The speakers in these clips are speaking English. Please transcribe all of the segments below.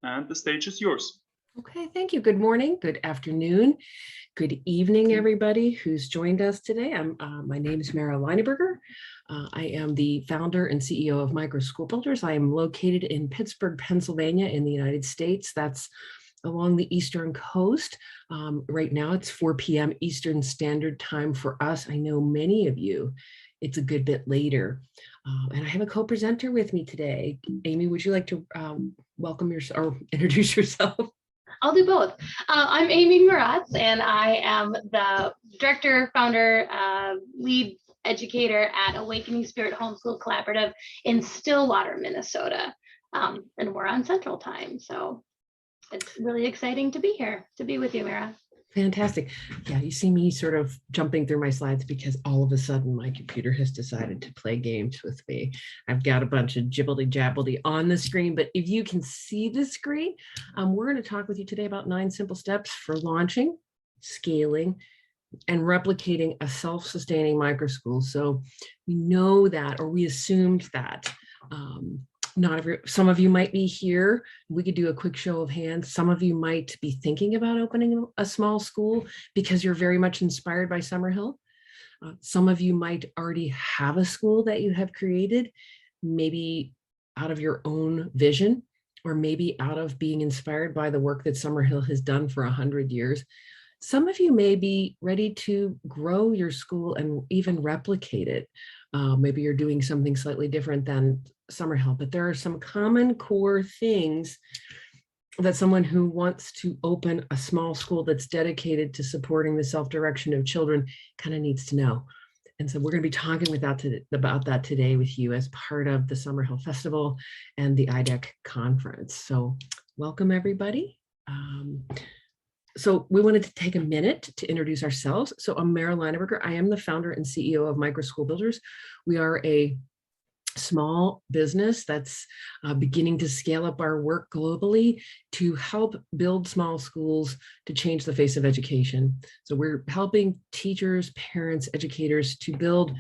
and the stage is yours. Okay, thank you. Good morning, good afternoon, good evening, everybody who's joined us today. My name is Lineberger. I am the founder and CEO of Microschool Builders. I am located in Pittsburgh, Pennsylvania in the United States. That's along the Eastern Coast. Right now it's 4 p.m. Eastern Standard Time for us. I know many of you, it's a good bit later. And I have a co-presenter with me today. Amy, would you like to welcome yourself or introduce yourself? I'll do both. I'm Amy Maratz, and I am the director, founder, lead educator at Awakening Spirit Homeschool Collaborative in Stillwater, Minnesota. And we're on Central Time, so it's really exciting to be here, to be with you, Mara. Fantastic. Yeah, you see me sort of jumping through my slides because all of a sudden my computer has decided to play games with me. I've got a bunch of jibbledy-jabbledy on the screen, but if you can see the screen, we're going to talk with you today about 9 simple steps for launching, scaling, and replicating a self-sustaining microschool. So we know that, or we assumed that, some of you might be here. We could do a quick show of hands. Some of you might be thinking about opening a small school because you're very much inspired by Summerhill. Some of you might already have a school that you have created, maybe out of your own vision, or maybe out of being inspired by the work that Summerhill has done for 100 years. Some of you may be ready to grow your school and even replicate it. Maybe you're doing something slightly different than Summerhill, but there are some common core things that someone who wants to open a small school that's dedicated to supporting the self-direction of children kind of needs to know. And so we're going to be talking about that today with you as part of the Summerhill Festival and the IDEC conference. So welcome, everybody. So we wanted to take a minute to introduce ourselves. So I'm Mara Lineberger. I am the founder and CEO of Microschool Builders. We are a small business that's beginning to scale up our work globally to help build small schools to change the face of education. So we're helping teachers, parents, educators to build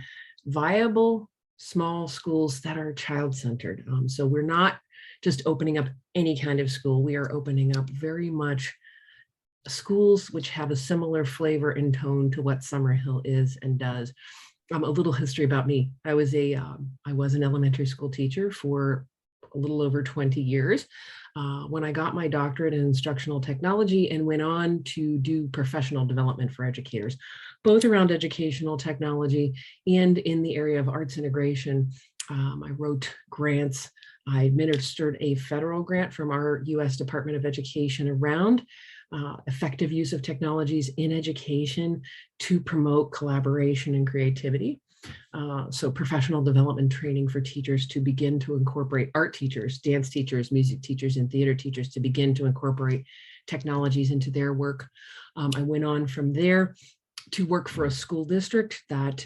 viable small schools that are child-centered. So we're not just opening up any kind of school. We are opening up very much schools which have a similar flavor and tone to what Summerhill is and does. A little history about me. I was an elementary school teacher for a little over 20 years. When I got my doctorate in instructional technology and went on to do professional development for educators, both around educational technology and in the area of arts integration. I wrote grants. I administered a federal grant from our U.S. Department of Education around effective use of technologies in education to promote collaboration and creativity. So professional development training for teachers to begin to incorporate art teachers, dance teachers, music teachers, and theater teachers to begin to incorporate technologies into their work. I went on from there to work for a school district that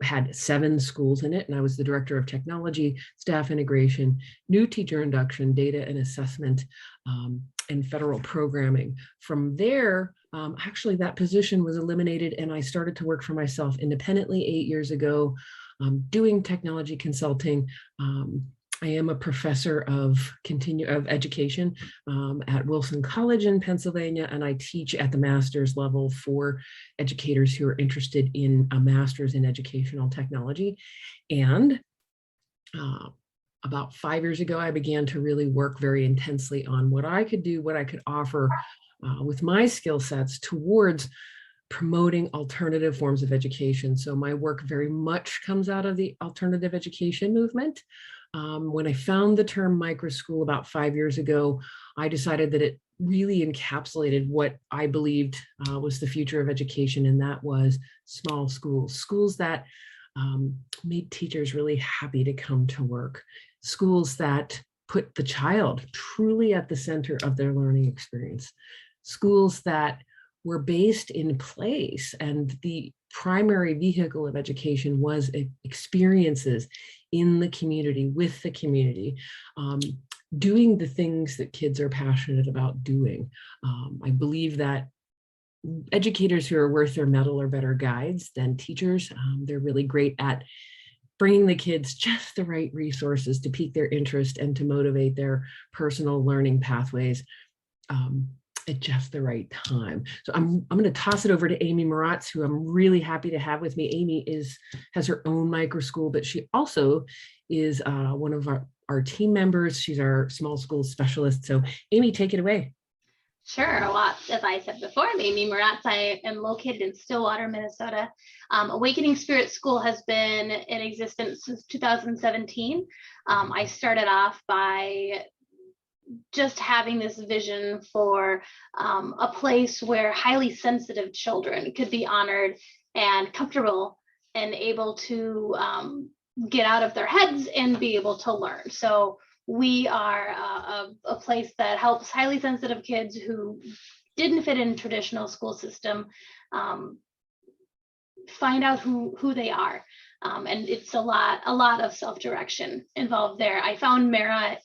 had 7 schools in it, and I was the director of technology, staff integration, new teacher induction, data and assessment, and federal programming. From there, actually that position was eliminated and I started to work for myself independently 8 years ago, doing technology consulting. I am a professor of education at Wilson College in Pennsylvania, and I teach at the master's level for educators who are interested in a master's in educational technology. And about 5 years ago, I began to really work very intensely on what I could do, what I could offer with my skill sets towards promoting alternative forms of education. So my work very much comes out of the alternative education movement. When I found the term microschool about 5 years ago, I decided that it really encapsulated what I believed was the future of education, and that was small schools, schools that made teachers really happy to come to work, schools that put the child truly at the center of their learning experience, schools that were based in place, and the primary vehicle of education was experiences in the community, with the community, doing the things that kids are passionate about doing. I believe that educators who are worth their mettle are better guides than teachers. They're really great at bringing the kids just the right resources to pique their interest and to motivate their personal learning pathways at just the right time. So I'm going to toss it over to Amy Moratz, who I'm really happy to have with me. Amy has her own microschool, but she also is one of our team members. She's our small school specialist. So Amy, take it away. Sure. Well, as I said before, I'm Amy Moratz. I am located in Stillwater, Minnesota. Awakening Spirit School has been in existence since 2017. I started off by just having this vision for a place where highly sensitive children could be honored and comfortable and able to get out of their heads and be able to learn. So we are a place that helps highly sensitive kids who didn't fit in traditional school system find out who they are. And it's a lot of self-direction involved there. I found Mara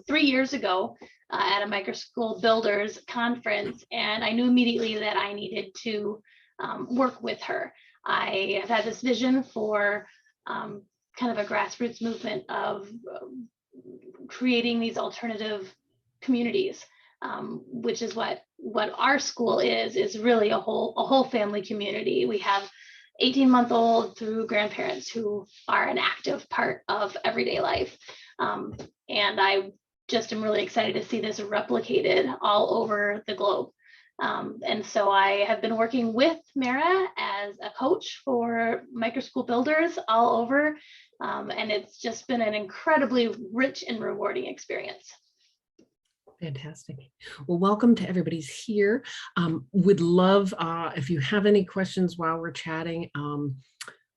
3 years ago at a Microschool Builders conference, and I knew immediately that I needed to work with her. I have had this vision for kind of a grassroots movement of creating these alternative communities, which is what our school is really a whole family community. We have 18-month-old through grandparents who are an active part of everyday life. And I just am really excited to see this replicated all over the globe. And so I have been working with Mara as a coach for Microschool Builders all over. And it's just been an incredibly rich and rewarding experience. Fantastic. Well, welcome to everybody's here. Would love, if you have any questions while we're chatting,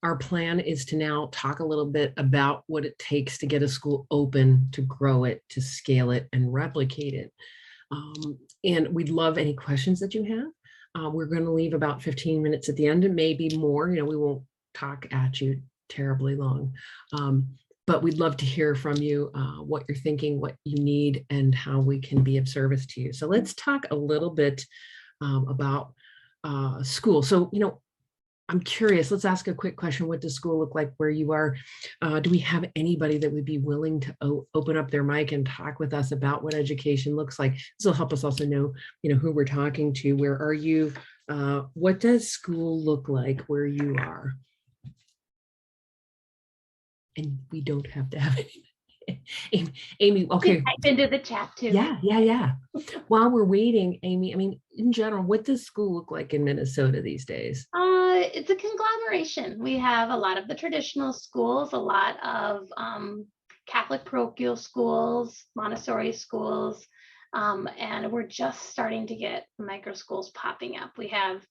our plan is to now talk a little bit about what it takes to get a school open, to grow it, to scale it, and replicate it. And we'd love any questions that you have. We're going to leave about 15 minutes at the end, and maybe more. We won't talk at you terribly long. But we'd love to hear from you, what you're thinking, what you need, and how we can be of service to you. So let's talk a little bit about school. So, I'm curious, let's ask a quick question. What does school look like where you are? Do we have anybody that would be willing to open up their mic and talk with us about what education looks like? This will help us also know, who we're talking to. Where are you? What does school look like where you are? And we don't have to have any. Amy, okay. Type into the chat too. Yeah. While we're waiting, Amy, in general, what does school look like in Minnesota these days? It's a conglomeration. We have a lot of the traditional schools, a lot of Catholic parochial schools, Montessori schools, and we're just starting to get microschools popping up. We have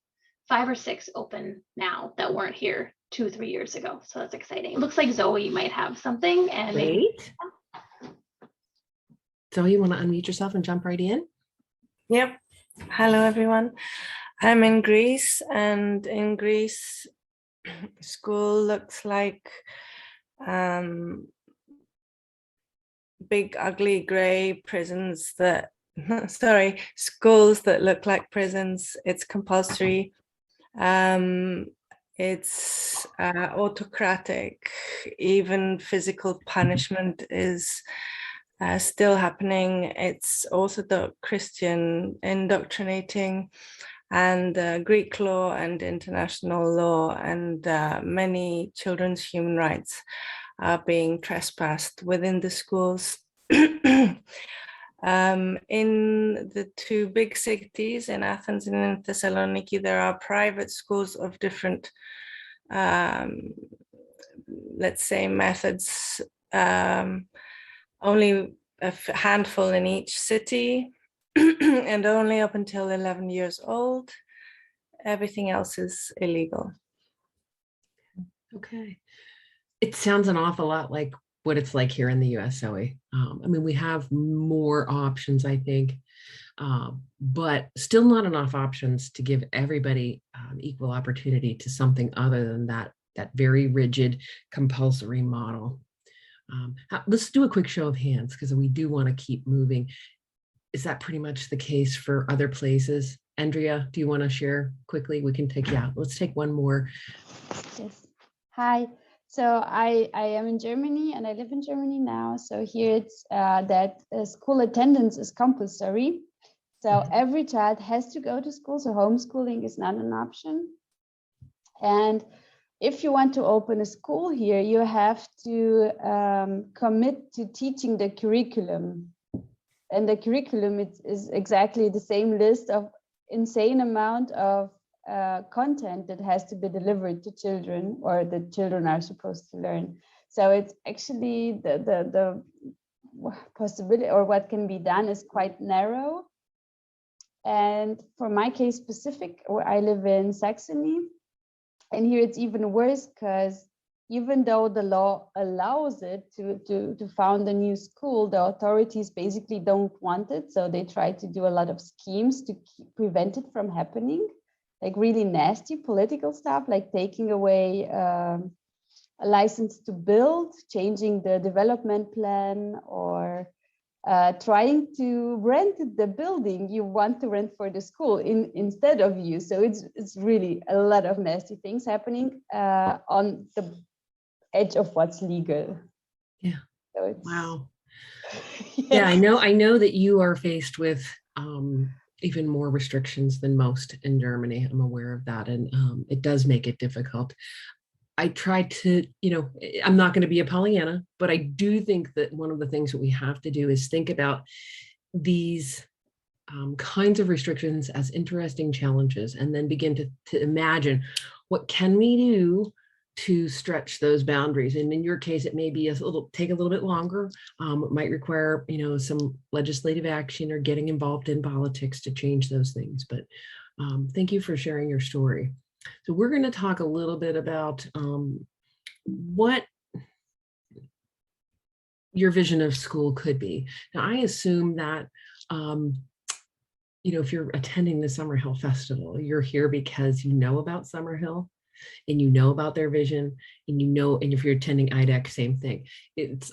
5 or 6 open now that weren't here 2 or 3 years ago. So that's exciting. It looks like Zoe might have something. And great. Zoe, you want to unmute yourself and jump right in? Yep. Hello, everyone. I'm in Greece, and in Greece, school looks like big, ugly, gray prisons that, schools that look like prisons. It's compulsory. It's autocratic. Even physical punishment is still happening. It's Orthodox Christian indoctrinating, and Greek law and international law, and many children's human rights are being trespassed within the schools. In the 2 big cities, in Athens and in Thessaloniki, there are private schools of different, let's say, methods, only a handful in each city, and only up until 11 years old. Everything else is illegal. Okay. It sounds an awful lot like what it's like here in the US, Zoe. We have more options, I think, but still not enough options to give everybody equal opportunity to something other than that very rigid compulsory model. Let's do a quick show of hands, because we do want to keep moving. Is that pretty much the case for other places? Andrea, do you want to share quickly? We can take, let's take one more. Yes. Hi. So I am in Germany and I live in Germany now. So here it's that school attendance is compulsory. So every child has to go to school. So homeschooling is not an option. And if you want to open a school here, you have to commit to teaching the curriculum. And the curriculum is exactly the same list of insane amount of content that has to be delivered to children, or the children are supposed to learn. So it's actually the possibility, or what can be done, is quite narrow. And for my case specific, where I live in Saxony, and here it's even worse, because even though the law allows it to found a new school, the authorities basically don't want it. So they try to do a lot of schemes to prevent it from happening, like really nasty political stuff, like taking away a license to build, changing the development plan, or trying to rent the building you want to rent for the school instead of you. So it's really a lot of nasty things happening on the edge of what's legal. Yeah. So it's, wow. yes. Yeah, I know that you are faced with even more restrictions than most in Germany. I'm aware of that, and it does make it difficult. I try to, I'm not going to be a Pollyanna, but I do think that one of the things that we have to do is think about these kinds of restrictions as interesting challenges, and then begin to imagine what can we do to stretch those boundaries. And in your case, it may be take a little bit longer. It might require, some legislative action or getting involved in politics to change those things. But thank you for sharing your story. So we're going to talk a little bit about what your vision of school could be. Now, I assume that, if you're attending the Summerhill Festival, you're here because you know about Summerhill and you know about their vision, and and if you're attending IDEC, same thing. It's,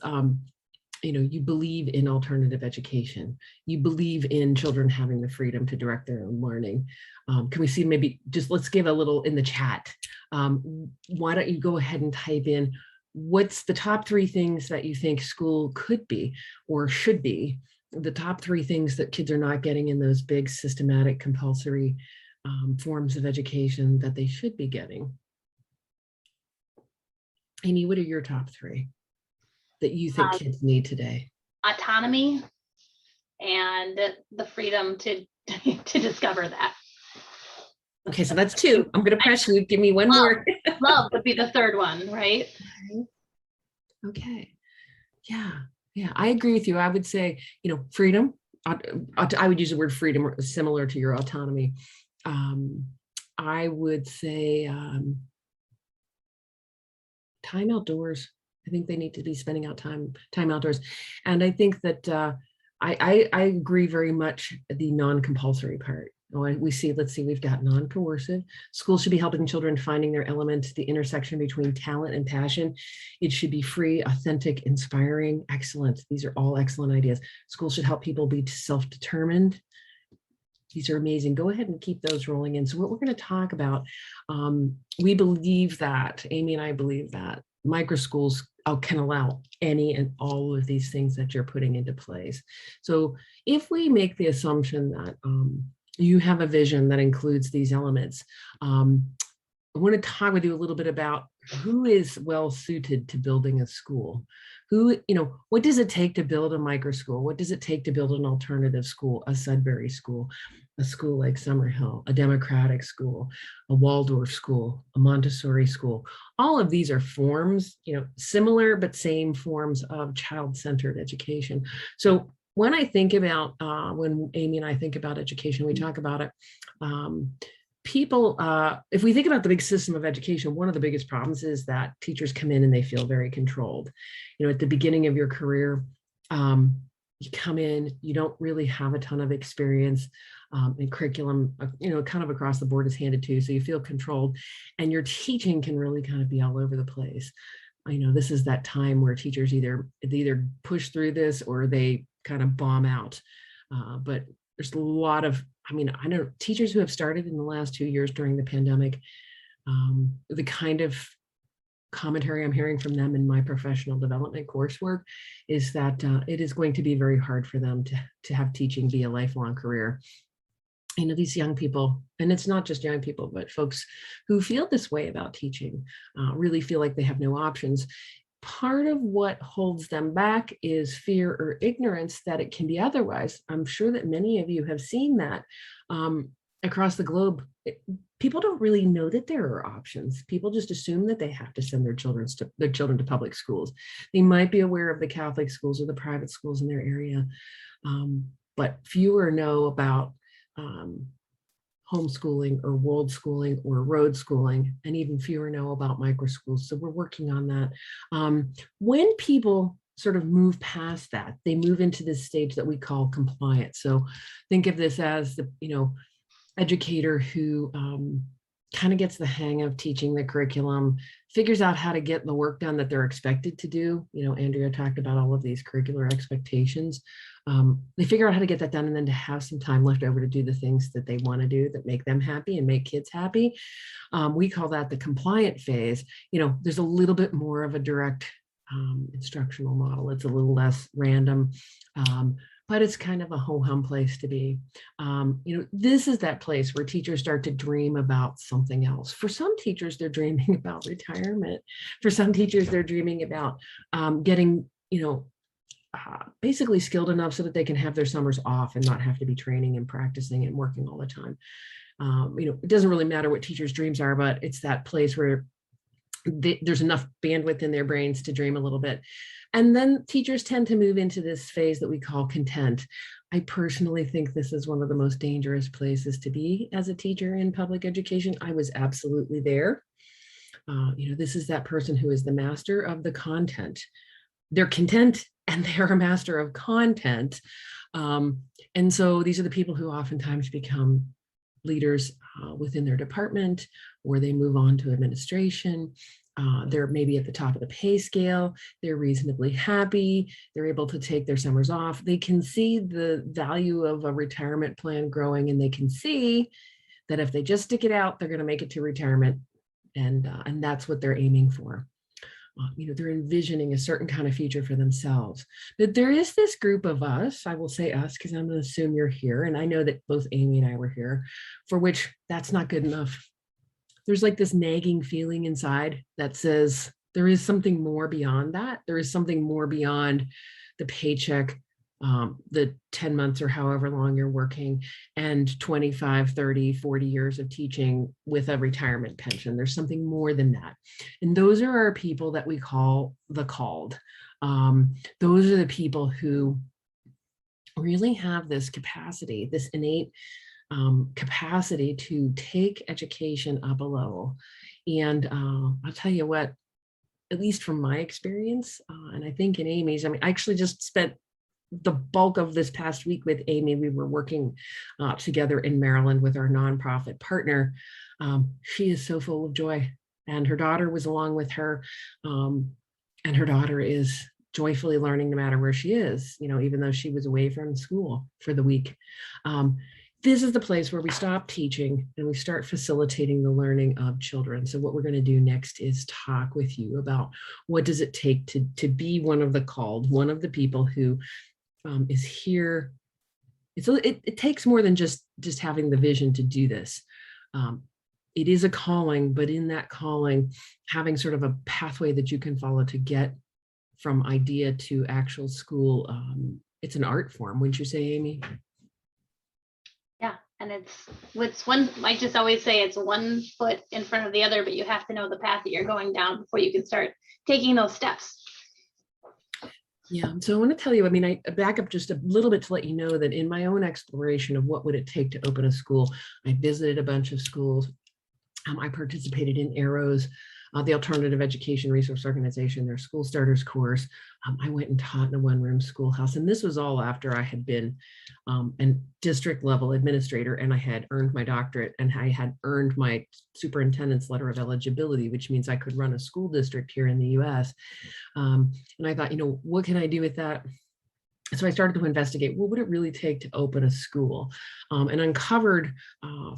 you believe in alternative education. You believe in children having the freedom to direct their own learning. Can we see, maybe just let's give a little in the chat. Why don't you go ahead and type in, what's the top 3 things that you think school could be or should be, the top 3 things that kids are not getting in those big systematic compulsory forms of education that they should be getting. Amy, what are your top 3 that you think kids need today? Autonomy and the freedom to discover that. Okay, so that's 2. I'm going to press you. Give me one more. Love would be the 3rd one, right? Okay. Yeah. I agree with you. I would say, freedom. I would use the word freedom, similar to your autonomy. I would say time outdoors. I think they need to be spending out time outdoors. And I think that I agree very much the non-compulsory part. Let's see, we've got non-coercive. Schools should be helping children finding their element, the intersection between talent and passion. It should be free, authentic, inspiring, excellent. These are all excellent ideas. Schools should help people be self-determined. These are amazing. Go ahead and keep those rolling in. So what we're going to talk about, we believe that, Amy and I believe that microschools can allow any and all of these things that you're putting into place. So if we make the assumption that you have a vision that includes these elements, I want to talk with you a little bit about who is well suited to building a school. What does it take to build a microschool? What does it take to build an alternative school, a Sudbury school, a school like Summerhill, a democratic school, a Waldorf school, a Montessori school? All of these are forms, similar but same forms of child-centered education. So when I think about, when Amy and I think about education, we talk about it, people, if we think about the big system of education, one of the biggest problems is that teachers come in and they feel very controlled. At the beginning of your career, you come in, you don't really have a ton of experience, and curriculum, kind of across the board is handed to you, so you feel controlled, and your teaching can really kind of be all over the place. I know this is that time where teachers either push through this or they kind of bomb out. But there's a lot of, I know teachers who have started in the last 2 years during the pandemic, the kind of commentary I'm hearing from them in my professional development coursework is that it is going to be very hard for them to have teaching be a lifelong career. You know, these young people, and it's not just young people, but folks who feel this way about teaching, really feel like they have no options. Part of what holds them back is fear or ignorance that it can be otherwise. I'm sure that many of you have seen that across the globe. People don't really know that there are options. People just assume that they have to send their children to public schools. They might be aware of the Catholic schools or the private schools in their area, but fewer know about homeschooling or world schooling or road schooling, and even fewer know about microschools. So we're working on that. When people sort of move past that, they move into this stage that we call compliance. So think of this as the, educator who kind of gets the hang of teaching the curriculum, figures out how to get the work done that they're expected to do. Andrea talked about all of these curricular expectations. They figure out how to get that done, and then to have some time left over to do the things that they want to do that make them happy and make kids happy. We call that the compliant phase. There's a little bit more of a direct instructional model. It's a little less random, but it's kind of a ho-hum place to be. This is that place where teachers start to dream about something else. For some teachers, they're dreaming about retirement. For some teachers, they're dreaming about getting, basically skilled enough so that they can have their summers off and not have to be training and practicing and working all the time. It doesn't really matter what teachers' dreams are, but it's that place where there's enough bandwidth in their brains to dream a little bit. And then teachers tend to move into this phase that we call content. I personally think this is one of the most dangerous places to be as a teacher in public education. I was absolutely there. This is that person who is the master of the content. They're content and they're a master of content. And so these are the people who oftentimes become leaders within their department, or they move on to administration. They're maybe at the top of the pay scale. They're reasonably happy. They're able to take their summers off. They can see the value of a retirement plan growing, and they can see that if they just stick it out, they're going to make it to retirement. And that's what they're aiming for. They're envisioning a certain kind of future for themselves. But there is this group of us, I will say us, because I'm going to assume you're here, and I know that both Amy and I were here, for which that's not good enough. There's like this nagging feeling inside that says there is something more beyond that. There is something more beyond the paycheck, the 10 months or however long you're working, and 25, 30, 40 years of teaching with a retirement pension. There's something more than that. And those are our people that we call the called. Those are the people who really have this capacity, this innate capacity to take education up a level. And I'll tell you what, at least from my experience, and I think in Amy's, I actually just spent the bulk of this past week with Amy. We were working together in Maryland with our nonprofit partner. She is so full of joy, and her daughter was along with her, and her daughter is joyfully learning no matter where she is, even though she was away from school for the week. This is the place where we stop teaching and we start facilitating the learning of children. So what we're going to do next is talk with you about what does it take to be one of the called, one of the people who is here. It takes more than just having the vision to do this. It is a calling, but in that calling, having sort of a pathway that you can follow to get from idea to actual school. It's an art form, wouldn't you say, Amy? Yeah, and it's one, I just always say it's one foot in front of the other, but you have to know the path that you're going down before you can start taking those steps. Yeah, so I want to tell you, I back up just a little bit to let you know that in my own exploration of what would it take to open a school, I visited a bunch of schools. I participated in ARROS, the Alternative Education Resource Organization, their school starters course. I went and taught in a one-room schoolhouse, and this was all after I had been a district level administrator, and I had earned my doctorate, and I had earned my superintendent's letter of eligibility, which means I could run a school district here in the US. And I thought, what can I do with that? So I started to investigate, what would it really take to open a school? And uncovered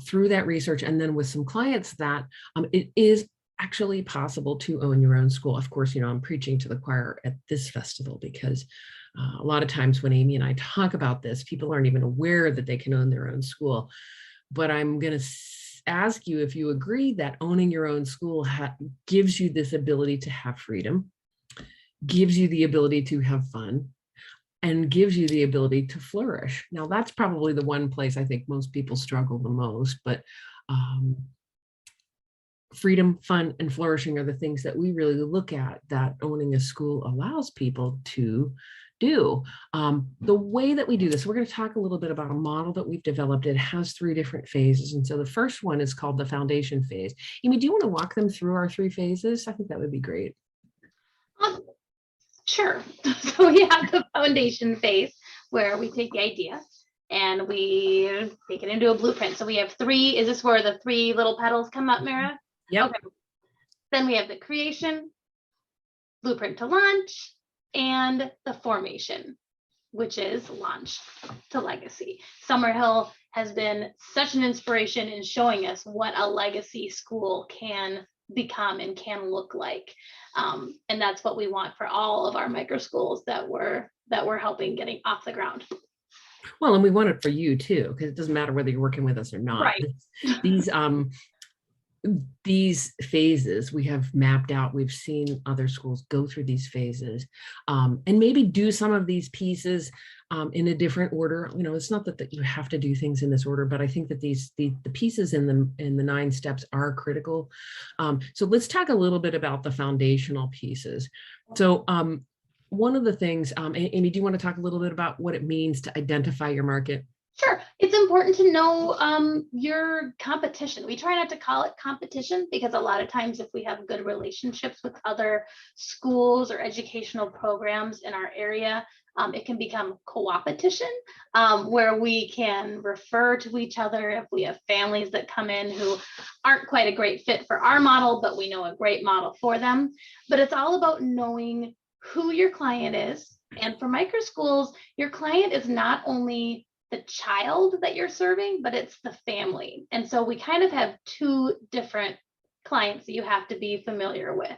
through that research, and then with some clients, that it is actually possible to own your own school. Of course, I'm preaching to the choir at this festival because a lot of times when Amy and I talk about this, people aren't even aware that they can own their own school. But I'm going to ask you if you agree that owning your own school gives you this ability to have freedom, gives you the ability to have fun, and gives you the ability to flourish. Now, that's probably the one place I think most people struggle the most, but freedom, fun, and flourishing are the things that we really look at that owning a school allows people to do. The way that we do this, we're going to talk a little bit about a model that we've developed. It has 3 different phases. And so the first one is called the foundation phase. Amy, do you want to walk them through our 3 phases? I think that would be great. Sure. So we have the foundation phase where we take the idea and we take it into a blueprint. So we have 3. Is this where the 3 little petals come up, Mara? Yep. Okay. Then we have the creation, blueprint to launch, and the formation, which is launch to legacy. Summerhill has been such an inspiration in showing us what a legacy school can become and can look like. And that's what we want for all of our microschools that we're helping getting off the ground. Well, and we want it for you too, because it doesn't matter whether you're working with us or not. Right. These phases we have mapped out. We've seen other schools go through these phases and maybe do some of these pieces in a different order. It's not that you have to do things in this order, but I think that the pieces in the 9 steps are critical. So let's talk a little bit about the foundational pieces. So one of the things, Amy, do you want to talk a little bit about what it means to identify your market? Sure. It's important to know your competition. We try not to call it competition because a lot of times if we have good relationships with other schools or educational programs in our area, it can become co-opetition, where we can refer to each other if we have families that come in who aren't quite a great fit for our model, but we know a great model for them. But it's all about knowing who your client is. And for microschools, your client is not only the child that you're serving, but it's the family. And so we kind of have 2 different clients that you have to be familiar with.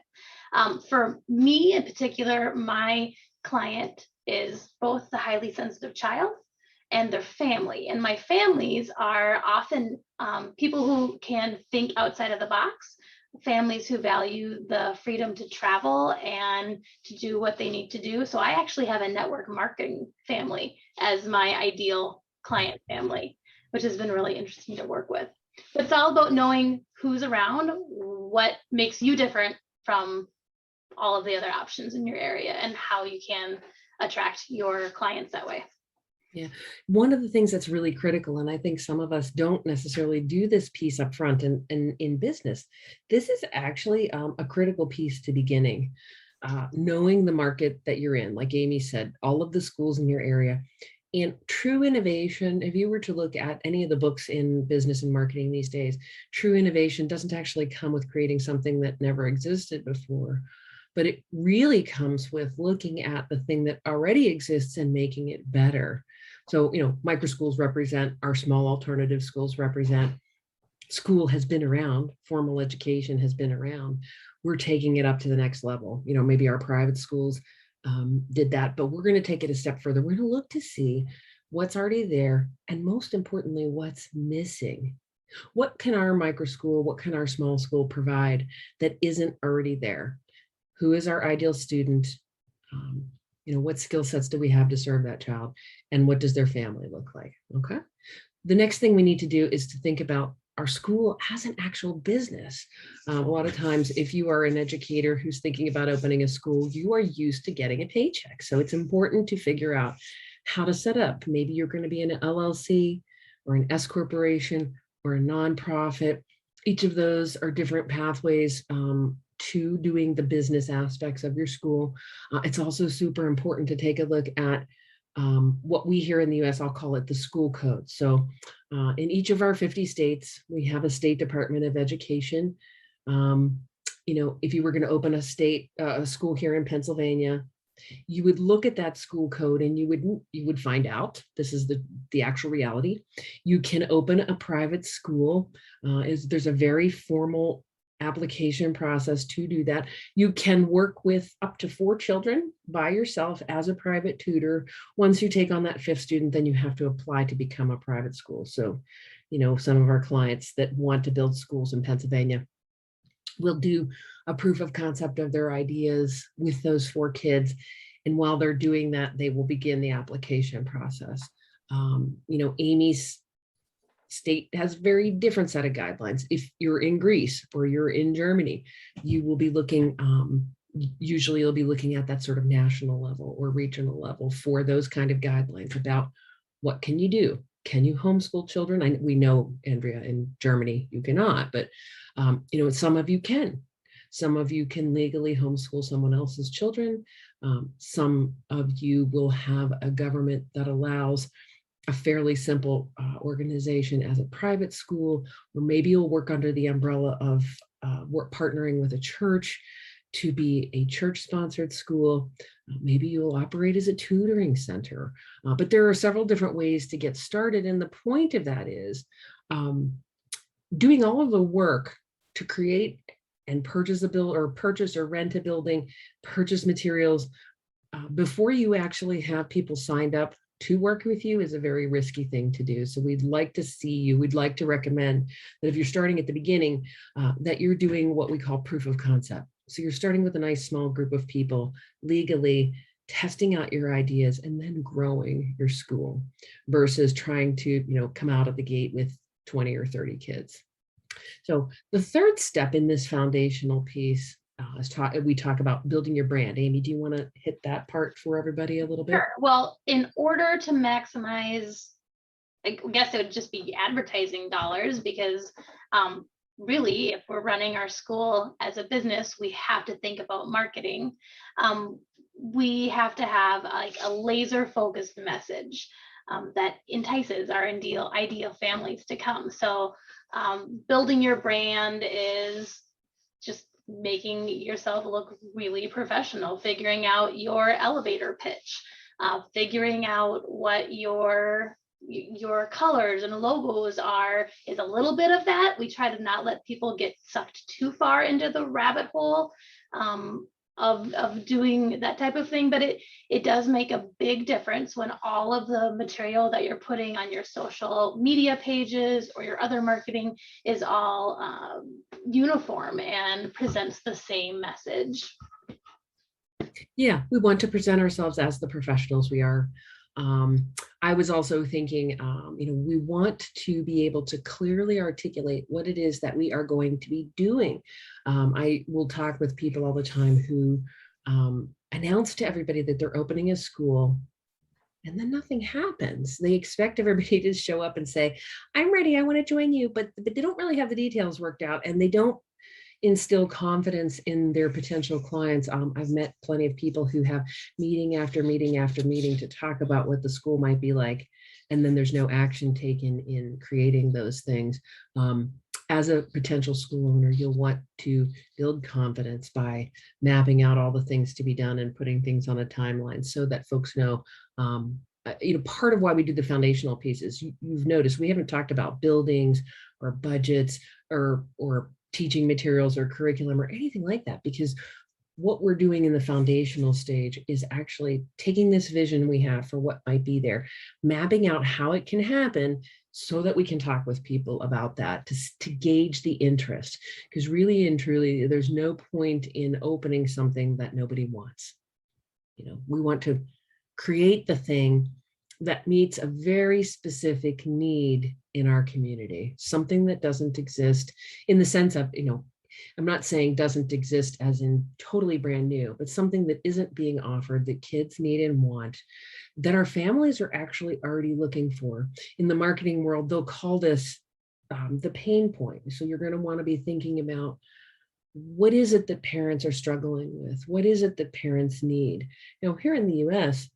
For me in particular, my client is both the highly sensitive child and their family. And my families are often people who can think outside of the box, families who value the freedom to travel and to do what they need to do. So I actually have a network marketing family as my ideal client family, which has been really interesting to work with. But it's all about knowing who's around, what makes you different from all of the other options in your area, and how you can attract your clients that way. Yeah, one of the things that's really critical, and I think some of us don't necessarily do this piece up front in business, this is actually a critical piece to beginning. Knowing the market that you're in, like Amy said, all of the schools in your area. And true innovation, if you were to look at any of the books in business and marketing these days, true innovation doesn't actually come with creating something that never existed before, but it really comes with looking at the thing that already exists and making it better. So, microschools represent, our small alternative schools represent, school has been around, formal education has been around. We're taking it up to the next level. Maybe our private schools did that, but we're going to take it a step further. We're going to look to see what's already there, and most importantly, what's missing. What can our microschool, what can our small school provide that isn't already there? Who is our ideal student? What skill sets do we have to serve that child? And what does their family look like? Okay. The next thing we need to do is to think about our school as an actual business. A lot of times, if you are an educator who's thinking about opening a school, you are used to getting a paycheck. So it's important to figure out how to set up. Maybe you're going to be an LLC or an S corporation or a nonprofit. Each of those are different pathways to doing the business aspects of your school. It's also super important to take a look at what we here in the US, I'll call it the school code. So in each of our 50 states, we have a state Department of Education. If you were going to open a school here in Pennsylvania, you would look at that school code and you would find out, this is the actual reality. You can open a private school. There's a very formal application process to do that. You can work with up to 4 children by yourself as a private tutor. Once you take on that 5th student, then you have to apply to become a private school. So, some of our clients that want to build schools in Pennsylvania will do a proof of concept of their ideas with those 4 kids. And while they're doing that, they will begin the application process. Amy's state has very different set of guidelines. If you're in Greece or you're in Germany, you will be looking, usually you'll be looking at that sort of national level or regional level for those kind of guidelines about what can you do? Can you homeschool children? We know, Andrea, in Germany, you cannot, but some of you can. Some of you can legally homeschool someone else's children. Some of you will have a government that allows a fairly simple organization as a private school, or maybe you'll work under the umbrella of partnering with a church to be a church-sponsored school. Maybe you'll operate as a tutoring center. But there are several different ways to get started. And the point of that is doing all of the work to create and purchase or rent a building, purchase materials before you actually have people signed up to work with you is a very risky thing to do. So we'd like to recommend that if you're starting at the beginning, that you're doing what we call proof of concept. So you're starting with a nice small group of people legally, testing out your ideas and then growing your school versus trying to, come out of the gate with 20 or 30 kids. So the third step in this foundational piece we talk about building your brand. Amy, do you want to hit that part for everybody a little bit? Sure. Well, in order to maximize, I guess it would just be advertising dollars, because really, if we're running our school as a business, we have to think about marketing. We have to have a laser focused message that entices our ideal families to come. So building your brand is just making yourself look really professional, figuring out your elevator pitch, figuring out what your colors and logos are is a little bit of that. We try to not let people get sucked too far into the rabbit hole of doing that type of thing, but it does make a big difference when all of the material that you're putting on your social media pages or your other marketing is all uniform and presents the same message. Yeah, we want to present ourselves as the professionals we are. I was also thinking, we want to be able to clearly articulate what it is that we are going to be doing. I will talk with people all the time who announce to everybody that they're opening a school, and then nothing happens. They expect everybody to show up and say, I'm ready, I want to join you, but they don't really have the details worked out, and they don't instill confidence in their potential clients. I've met plenty of people who have meeting after meeting after meeting to talk about what the school might be like, and then there's no action taken in creating those things. As a potential school owner, you'll want to build confidence by mapping out all the things to be done and putting things on a timeline so that folks know. Part of why we do the foundational pieces, you've noticed we haven't talked about buildings or budgets or teaching materials or curriculum or anything like that, because what we're doing in the foundational stage is actually taking this vision we have for what might be there, mapping out how it can happen so that we can talk with people about that to gauge the interest. Because really and truly, there's no point in opening something that nobody wants. We want to create the thing that meets a very specific need in our community, something that doesn't exist in the sense of, I'm not saying doesn't exist as in totally brand new, but something that isn't being offered that kids need and want, that our families are actually already looking for. In the marketing world, they'll call this the pain point. So you're going to want to be thinking about, what is it that parents are struggling with? What is it that parents need? Here in the US,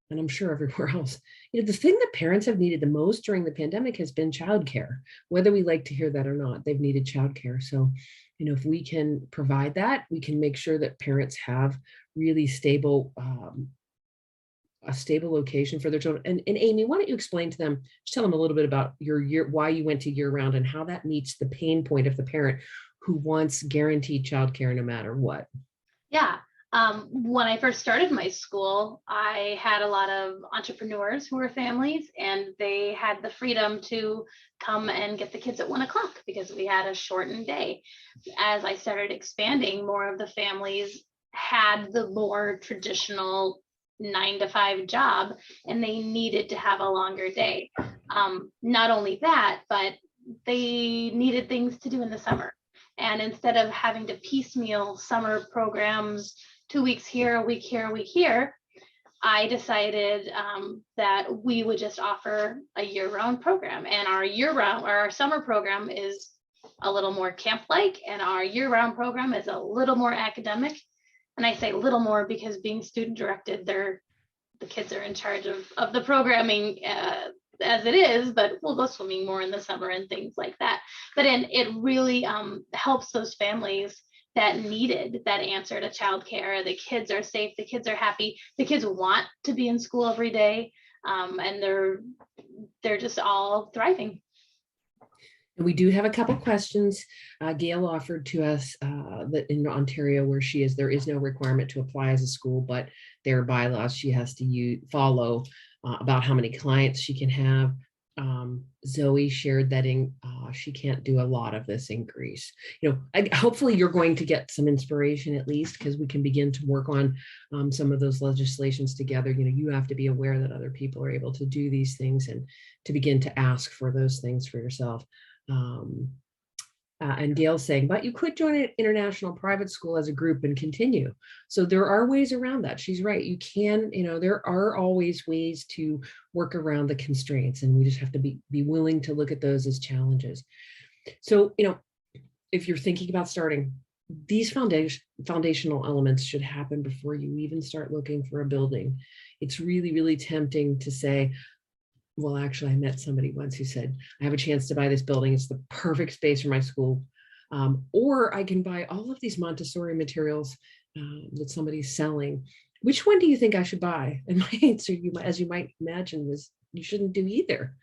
and I'm sure everywhere else, the thing that parents have needed the most during the pandemic has been childcare. Whether we like to hear that or not, they've needed childcare. So, if we can provide that, we can make sure that parents have really stable, a stable location for their children. And Amy, why don't you explain to them, just tell them a little bit about why you went to YearRound and how that meets the pain point of the parent who wants guaranteed childcare no matter what? Yeah. When I first started my school, I had a lot of entrepreneurs who were families, and they had the freedom to come and get the kids at 1 o'clock because we had a shortened day. As I started expanding, more of the families had the more traditional 9 to 5 job, and they needed to have a longer day. Not only that, but they needed things to do in the summer. And instead of having to piecemeal summer programs, 2 weeks here, a week here, a week here, I decided that we would just offer a year-round program. And our year-round, or our summer program, is a little more camp-like, and our year-round program is a little more academic. And I say a little more because being student-directed, the kids are in charge of the programming as it is, but we'll go swimming more in the summer and things like that. But it really helps those families that needed that answer to childcare. The kids are safe, the kids are happy, the kids want to be in school every day, and they're just all thriving. And we do have a couple questions. Gail offered to us that in Ontario, where she is, there is no requirement to apply as a school, but there are bylaws she has to follow about how many clients she can have. Zoe shared that she can't do a lot of this increase. Hopefully you're going to get some inspiration at least, because we can begin to work on some of those legislations together. You have to be aware that other people are able to do these things and to begin to ask for those things for yourself. And Gail's saying, but you could join an international private school as a group and continue. So there are ways around that. She's right. You can, there are always ways to work around the constraints, and we just have to be willing to look at those as challenges. So, if you're thinking about starting, these foundational elements should happen before you even start looking for a building. It's really, really tempting to say, well, actually, I met somebody once who said, I have a chance to buy this building. It's the perfect space for my school. Or I can buy all of these Montessori materials that somebody's selling. Which one do you think I should buy? And my answer, as you might imagine, was you shouldn't do either.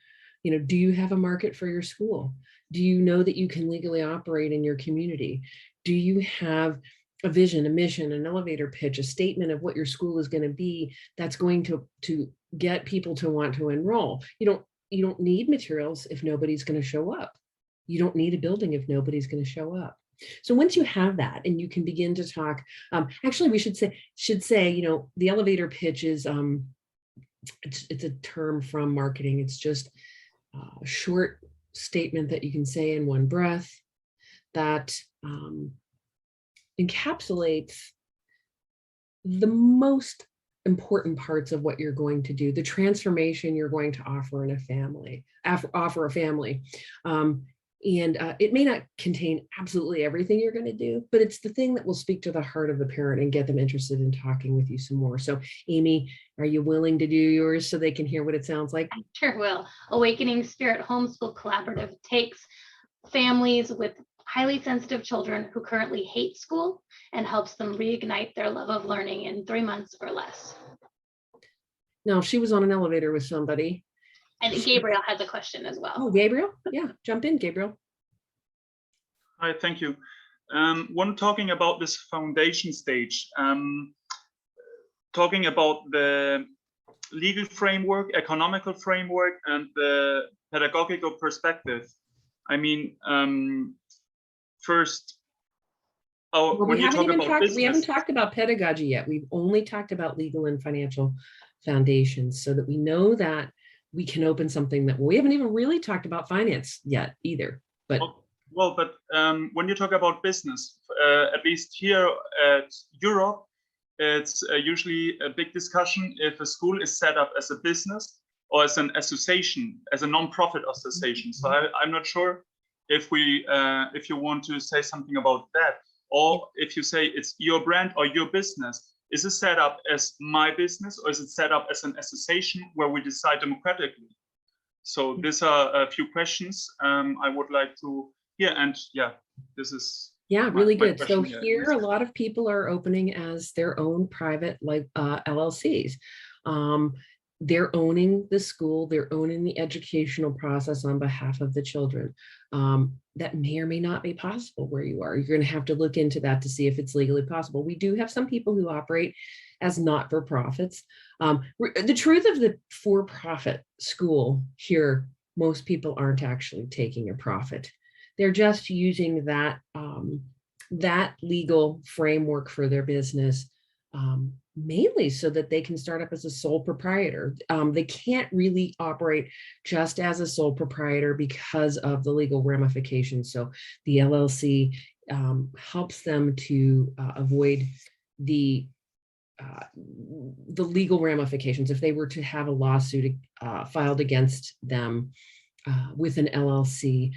Do you have a market for your school? Do you know that you can legally operate in your community? Do you have a vision, a mission, an elevator pitch, a statement of what your school is going to be that's going to get people to want to enroll? You don't need materials if nobody's going to show up. You don't need a building if nobody's going to show up. So once you have that and you can begin to talk, actually we should say, the elevator pitch is, it's a term from marketing. It's just a short statement that you can say in one breath that encapsulates the most important parts of what you're going to do, the transformation you're going to offer in a family, and it may not contain absolutely everything you're going to do, but it's the thing that will speak to the heart of the parent and get them interested in talking with you some more. So Amy, are you willing to do yours so they can hear what it sounds like? I sure will. Awakening Spirit Homeschool Collaborative takes families with highly sensitive children who currently hate school and helps them reignite their love of learning in 3 months or less. Now, she was on an elevator with somebody. And Gabriel has a question as well. Oh, Gabriel? Yeah, jump in, Gabriel. Hi, thank you. When talking about this foundation stage, talking about the legal framework, economical framework, and the pedagogical perspective, I mean, first, when you talk about business, we haven't talked about pedagogy yet. We've only talked about legal and financial foundations, so that we know that we can open something that we haven't even really talked about finance yet either. But when you talk about business, at least here at Europe, it's usually a big discussion if a school is set up as a business or as an association, as a non-profit association. So I'm not sure if you want to say something about that, or if you say it's your brand or your business. Is it set up as my business, or is it set up as an association where we decide democratically? So these are a few questions I would like to hear. And yeah, this is really good. So here, a lot of people are opening as their own private LLCs. they're owning the school, they're owning the educational process on behalf of the children. That may or may not be possible where you are. You're going to have to look into that to see if it's legally possible. We do have some people who operate as not-for-profits. The truth of the for-profit school here, most people aren't actually taking a profit. They're just using that, that legal framework for their business, mainly so that they can start up as a sole proprietor. They can't really operate just as a sole proprietor because of the legal ramifications. So the LLC helps them to avoid the legal ramifications. If they were to have a lawsuit filed against them with an LLC,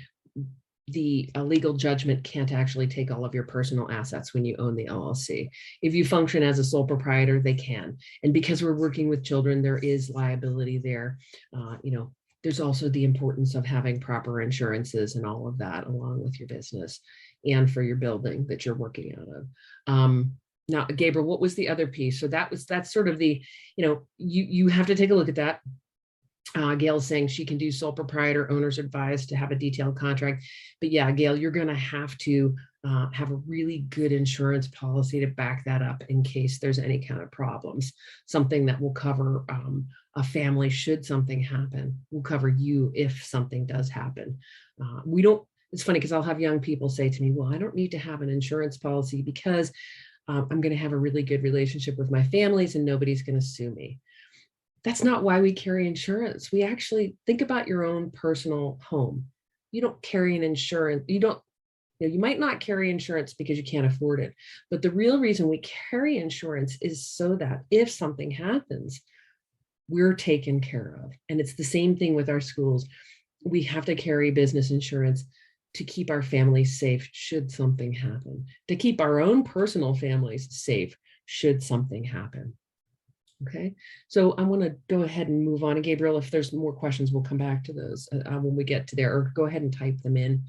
the legal judgment can't actually take all of your personal assets when you own the LLC. If you function as a sole proprietor, they can. And because we're working with children, there is liability there. You know, there's also the importance of having proper insurances and all of that along with your business and for your building that you're working out of. Now, Gabriel, what was the other piece? So that's sort of the, you know, you have to take a look at that. Gail's saying she can do sole proprietor, owner's advised to have a detailed contract. But yeah, Gail, you're going to have a really good insurance policy to back that up in case there's any kind of problems. Something that will cover a family should something happen. Will cover you if something does happen. It's funny because I'll have young people say to me, well, I don't need to have an insurance policy because I'm going to have a really good relationship with my families and nobody's going to sue me. That's not why we carry insurance. We actually think about your own personal home. You don't carry an insurance. You might not carry insurance because you can't afford it. But the real reason we carry insurance is so that if something happens, we're taken care of. And it's the same thing with our schools. We have to carry business insurance to keep our families safe should something happen, to keep our own personal families safe should something happen. Okay, so I want to go ahead and move on. And Gabriel, if there's more questions, we'll come back to those when we get to there, or go ahead and type them in.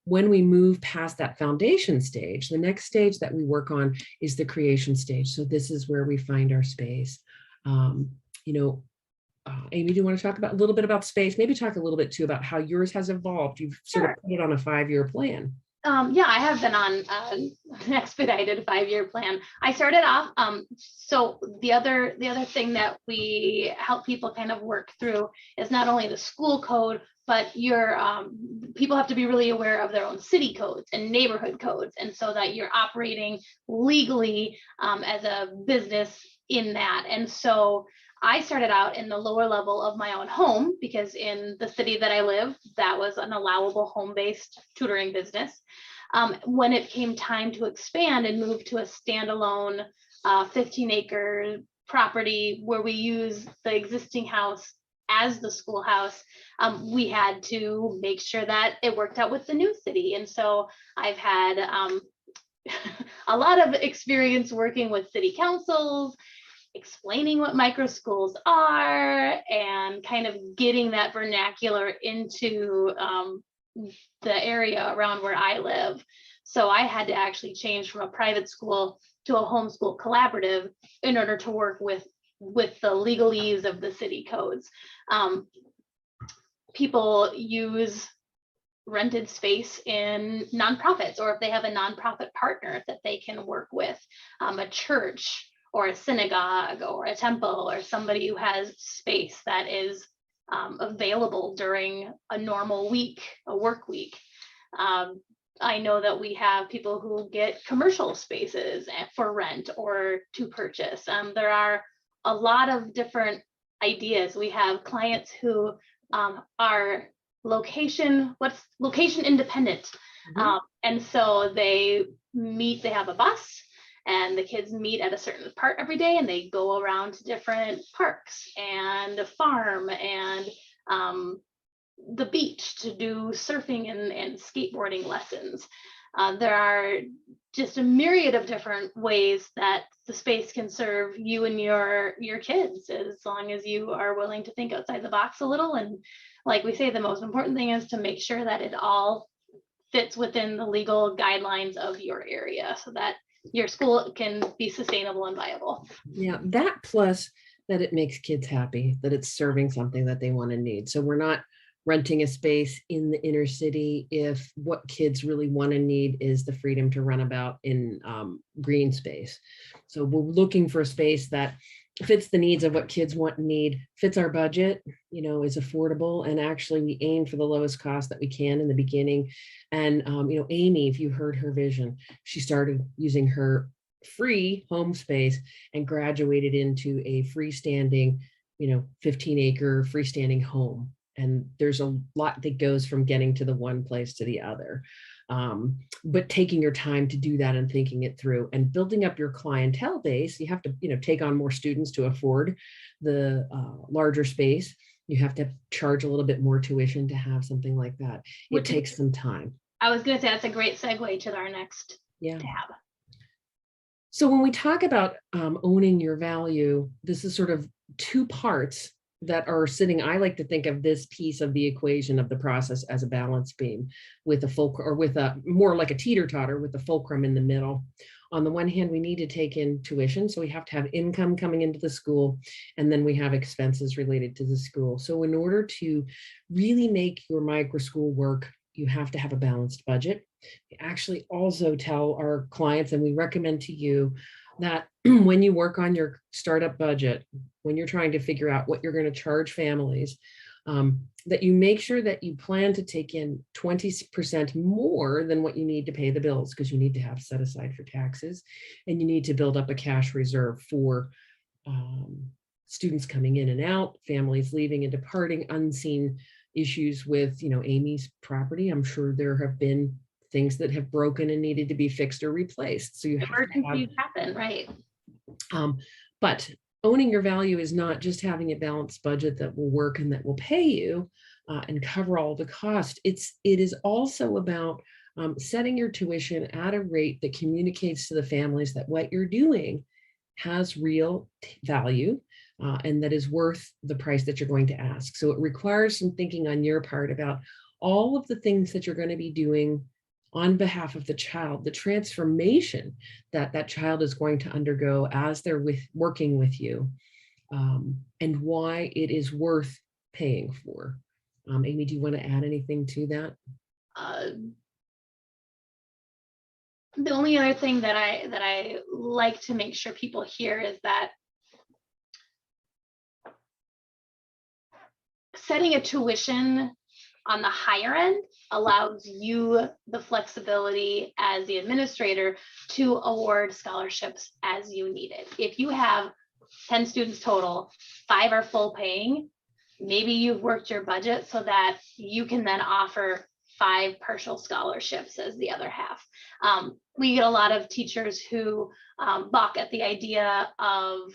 When we move past that foundation stage, the next stage that we work on is the creation stage. So this is where we find our space. Amy, do you want to talk about a little bit about space? Maybe talk a little bit too about how yours has evolved. You've sort of put it on a 5-year plan. Yeah, I have been on an expedited 5-year plan. I started off, so the other thing that we help people kind of work through is not only the school code, but people have to be really aware of their own city codes and neighborhood codes, and so that you're operating legally as a business in that. And so I started out in the lower level of my own home because in the city that I live, that was an allowable home-based tutoring business. When it came time to expand and move to a standalone 15-acre property where we use the existing house as the schoolhouse, we had to make sure that it worked out with the new city. And so I've had a lot of experience working with city councils, explaining what microschools are and kind of getting that vernacular into the area around where I live. So I had to actually change from a private school to a homeschool collaborative in order to work with the legalese of the city codes. People use rented space in nonprofits, or if they have a nonprofit partner that they can work with, a church or a synagogue or a temple or somebody who has space that is available during a normal week, a work week. I know that we have people who get commercial spaces for rent or to purchase. There are a lot of different ideas. We have clients who are location independent. And so they have a bus, and the kids meet at a certain part every day, and they go around to different parks and a farm and the beach to do surfing and skateboarding lessons. There are just a myriad of different ways that the space can serve you and your kids, as long as you are willing to think outside the box a little. And like we say, the most important thing is to make sure that it all fits within the legal guidelines of your area so that your school can be sustainable and viable. Yeah, that plus that it makes kids happy, that it's serving something that they want and need. So we're not renting a space in the inner city if what kids really want and need is the freedom to run about in green space. So we're looking for a space that fits the needs of what kids want and need, fits our budget, you know, is affordable, and actually we aim for the lowest cost that we can in the beginning. And you know, Amy, if you heard her vision, she started using her free home space and graduated into a freestanding, you know, 15-acre freestanding home. And there's a lot that goes from getting to the one place to the other. But taking your time to do that and thinking it through and building up your clientele base, you have to, you know, take on more students to afford the larger space. You have to charge a little bit more tuition to have something like that. It takes some time. I was going to say that's a great segue to our next tab. So when we talk about owning your value, this is sort of two parts that are sitting. I like to think of this piece of the equation of the process as a balance beam with a fulcrum, or with a more like a teeter-totter with the fulcrum in the middle. On the one hand, we need to take in tuition. So we have to have income coming into the school, and then we have expenses related to the school. So in order to really make your micro school work, you have to have a balanced budget. We actually also tell our clients, and we recommend to you, that when you work on your startup budget, when you're trying to figure out what you're going to charge families, that you make sure that you plan to take in 20% more than what you need to pay the bills, because you need to have set aside for taxes, and you need to build up a cash reserve for students coming in and out, families leaving and departing, unseen issues with, you know, Amy's property. I'm sure there have been things that have broken and needed to be fixed or replaced. So you have to have, happen, right? But owning your value is not just having a balanced budget that will work and that will pay you and cover all the cost. It is also about setting your tuition at a rate that communicates to the families that what you're doing has real value and that is worth the price that you're going to ask. So it requires some thinking on your part about all of the things that you're going to be doing on behalf of the child, the transformation that that child is going to undergo as they're working with you, and why it is worth paying for. Amy, do you want to add anything to that? The only other thing that I like to make sure people hear is that setting a tuition on the higher end allows you the flexibility as the administrator to award scholarships as you need it. If you have 10 students total, 5 are full paying, maybe you've worked your budget so that you can then offer 5 partial scholarships as the other half. We get a lot of teachers who balk at the idea of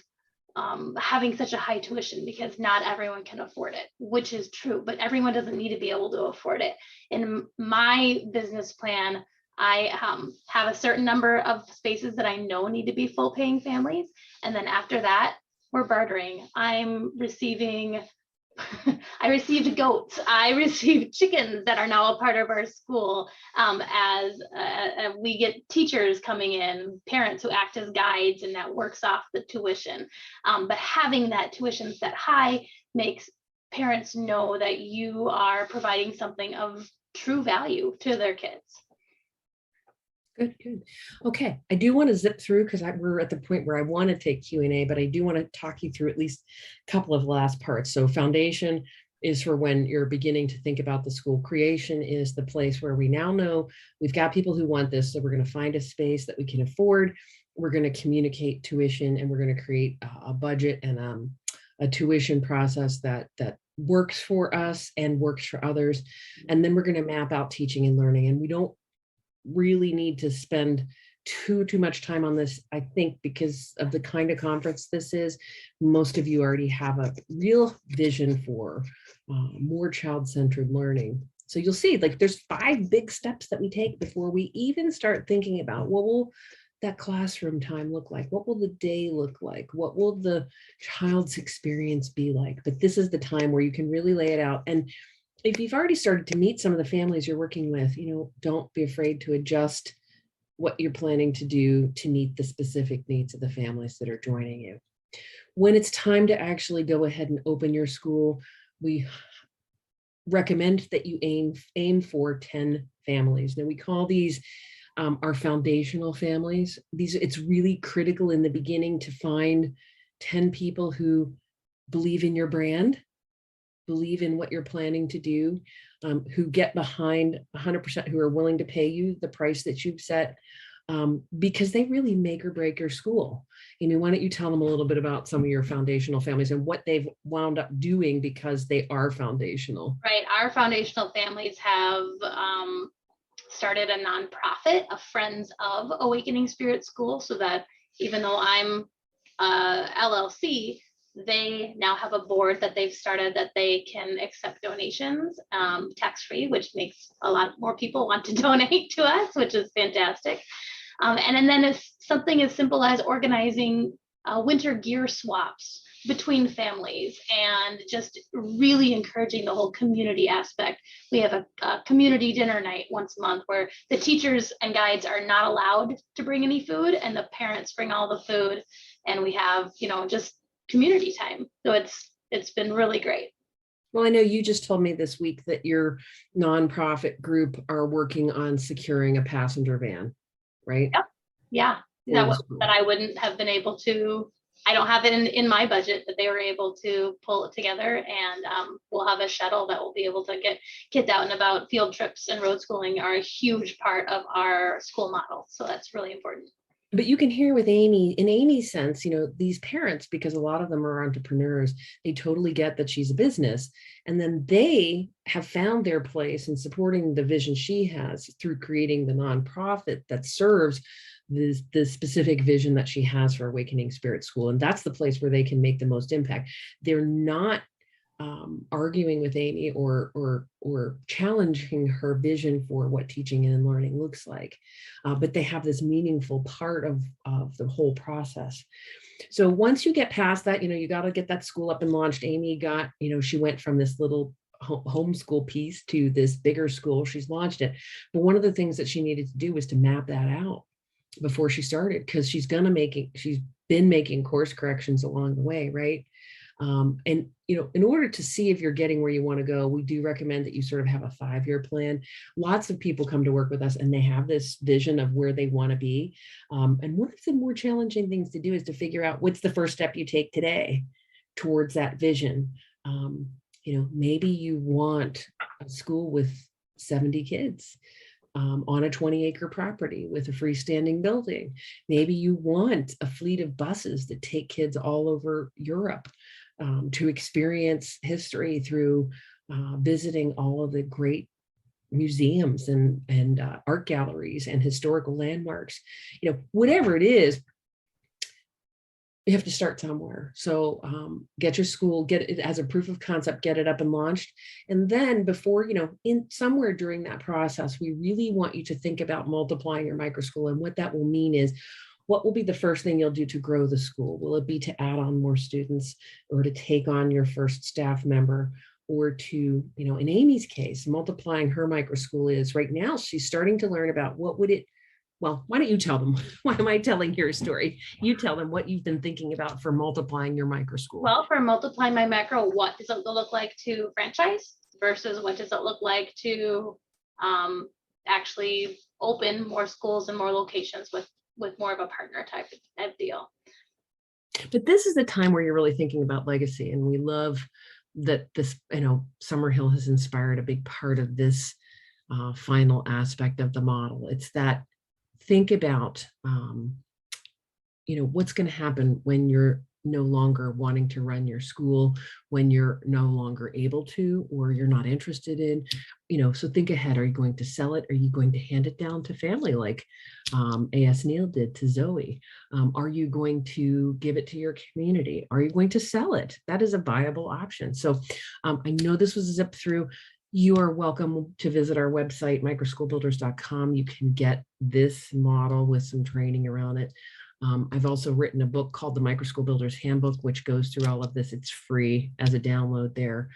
having such a high tuition because not everyone can afford it, which is true, but everyone doesn't need to be able to afford it. In my business plan, I have a certain number of spaces that I know need to be full paying families. And then after that, we're bartering. I'm receiving, I received goats, I received chickens that are now a part of our school, as we get teachers coming in, parents who act as guides, and that works off the tuition. But having that tuition set high makes parents know that you are providing something of true value to their kids. Good, good. Okay, I do want to zip through because we're at the point where I want to take Q&A, but I do want to talk you through at least a couple of last parts. So foundation is for when you're beginning to think about the school. Creation is the place where we now know we've got people who want this, so we're going to find a space that we can afford. We're going to communicate tuition, and we're going to create a budget and a tuition process that works for us and works for others. And then we're going to map out teaching and learning, and we don't really need to spend too much time on this, I think, because of the kind of conference this is. Most of you already have a real vision for more child-centered learning. So you'll see, like, there's 5 big steps that we take before we even start thinking about what will that classroom time look like? What will the day look like? What will the child's experience be like? But this is the time where you can really lay it out. And if you've already started to meet some of the families you're working with, you know, don't be afraid to adjust what you're planning to do to meet the specific needs of the families that are joining you. When it's time to actually go ahead and open your school, we recommend that you aim for 10 families. Now we call these our foundational families. It's really critical in the beginning to find 10 people who believe in your brand, believe in what you're planning to do, who get behind 100%, who are willing to pay you the price that you've set, because they really make or break your school. Why don't you tell them a little bit about some of your foundational families and what they've wound up doing because they are foundational? Right. Our foundational families have started a nonprofit, a Friends of Awakening Spirit School, so that even though I'm LLC, they now have a board that they've started that they can accept donations tax-free, which makes a lot more people want to donate to us, which is fantastic. And then if something as simple as organizing winter gear swaps between families and just really encouraging the whole community aspect. We have a community dinner night once a month where the teachers and guides are not allowed to bring any food and the parents bring all the food, and we have, just community time. So it's been really great. Well, I know you just told me this week that your nonprofit group are working on securing a passenger van, right? Yep. Yeah. That I wouldn't have been able to. I don't have it in my budget, that they were able to pull it together, and we'll have a shuttle that will be able to get kids out and about. Field trips and road schooling are a huge part of our school model. So that's really important. But you can hear with Amy, in Amy's sense, these parents, because a lot of them are entrepreneurs, they totally get that she's a business. And then they have found their place in supporting the vision she has through creating the nonprofit that serves the specific vision that she has for Awakening Spirit School. And that's the place where they can make the most impact. They're not arguing with Amy or challenging her vision for what teaching and learning looks like, but they have this meaningful part of the whole process. So once you get past that, you got to get that school up and launched. Amy got, she went from this little homeschool piece to this bigger school. She's launched it. But one of the things that she needed to do was to map that out before she started, because she's been making course corrections along the way, right? And, in order to see if you're getting where you want to go, we do recommend that you sort of have a 5-year plan. Lots of people come to work with us and they have this vision of where they want to be. And one of the more challenging things to do is to figure out what's the first step you take today towards that vision. Maybe you want a school with 70 kids. On a 20-acre property with a freestanding building. Maybe you want a fleet of buses that take kids all over Europe to experience history through visiting all of the great museums and art galleries and historical landmarks. Whatever it is, you have to start somewhere. So get your school, get it as a proof of concept, get it up and launched. And then before, in somewhere during that process, we really want you to think about multiplying your microschool. And what that will mean is, what will be the first thing you'll do to grow the school? Will it be to add on more students, or to take on your first staff member, or to, in Amy's case, multiplying her microschool is right now, she's starting to learn about well, why don't you tell them? Why am I telling your story? You tell them what you've been thinking about for multiplying your microschool. Well, for multiplying my micro, what does it look like to franchise versus what does it look like to actually open more schools and more locations with more of a partner type of deal? But this is the time where you're really thinking about legacy. And we love that this, Summerhill has inspired a big part of this final aspect of the model. It's that think about, what's going to happen when you're no longer wanting to run your school, when you're no longer able to, or you're not interested in, so think ahead. Are you going to sell it? Are you going to hand it down to family like A.S. Neal did to Zoe? Are you going to give it to your community? Are you going to sell it? That is a viable option. So I know this was a zip through. You are welcome to visit our website, microschoolbuilders.com. You can get this model with some training around it. I've also written a book called the Microschool Builders Handbook, which goes through all of this. It's free as a download there.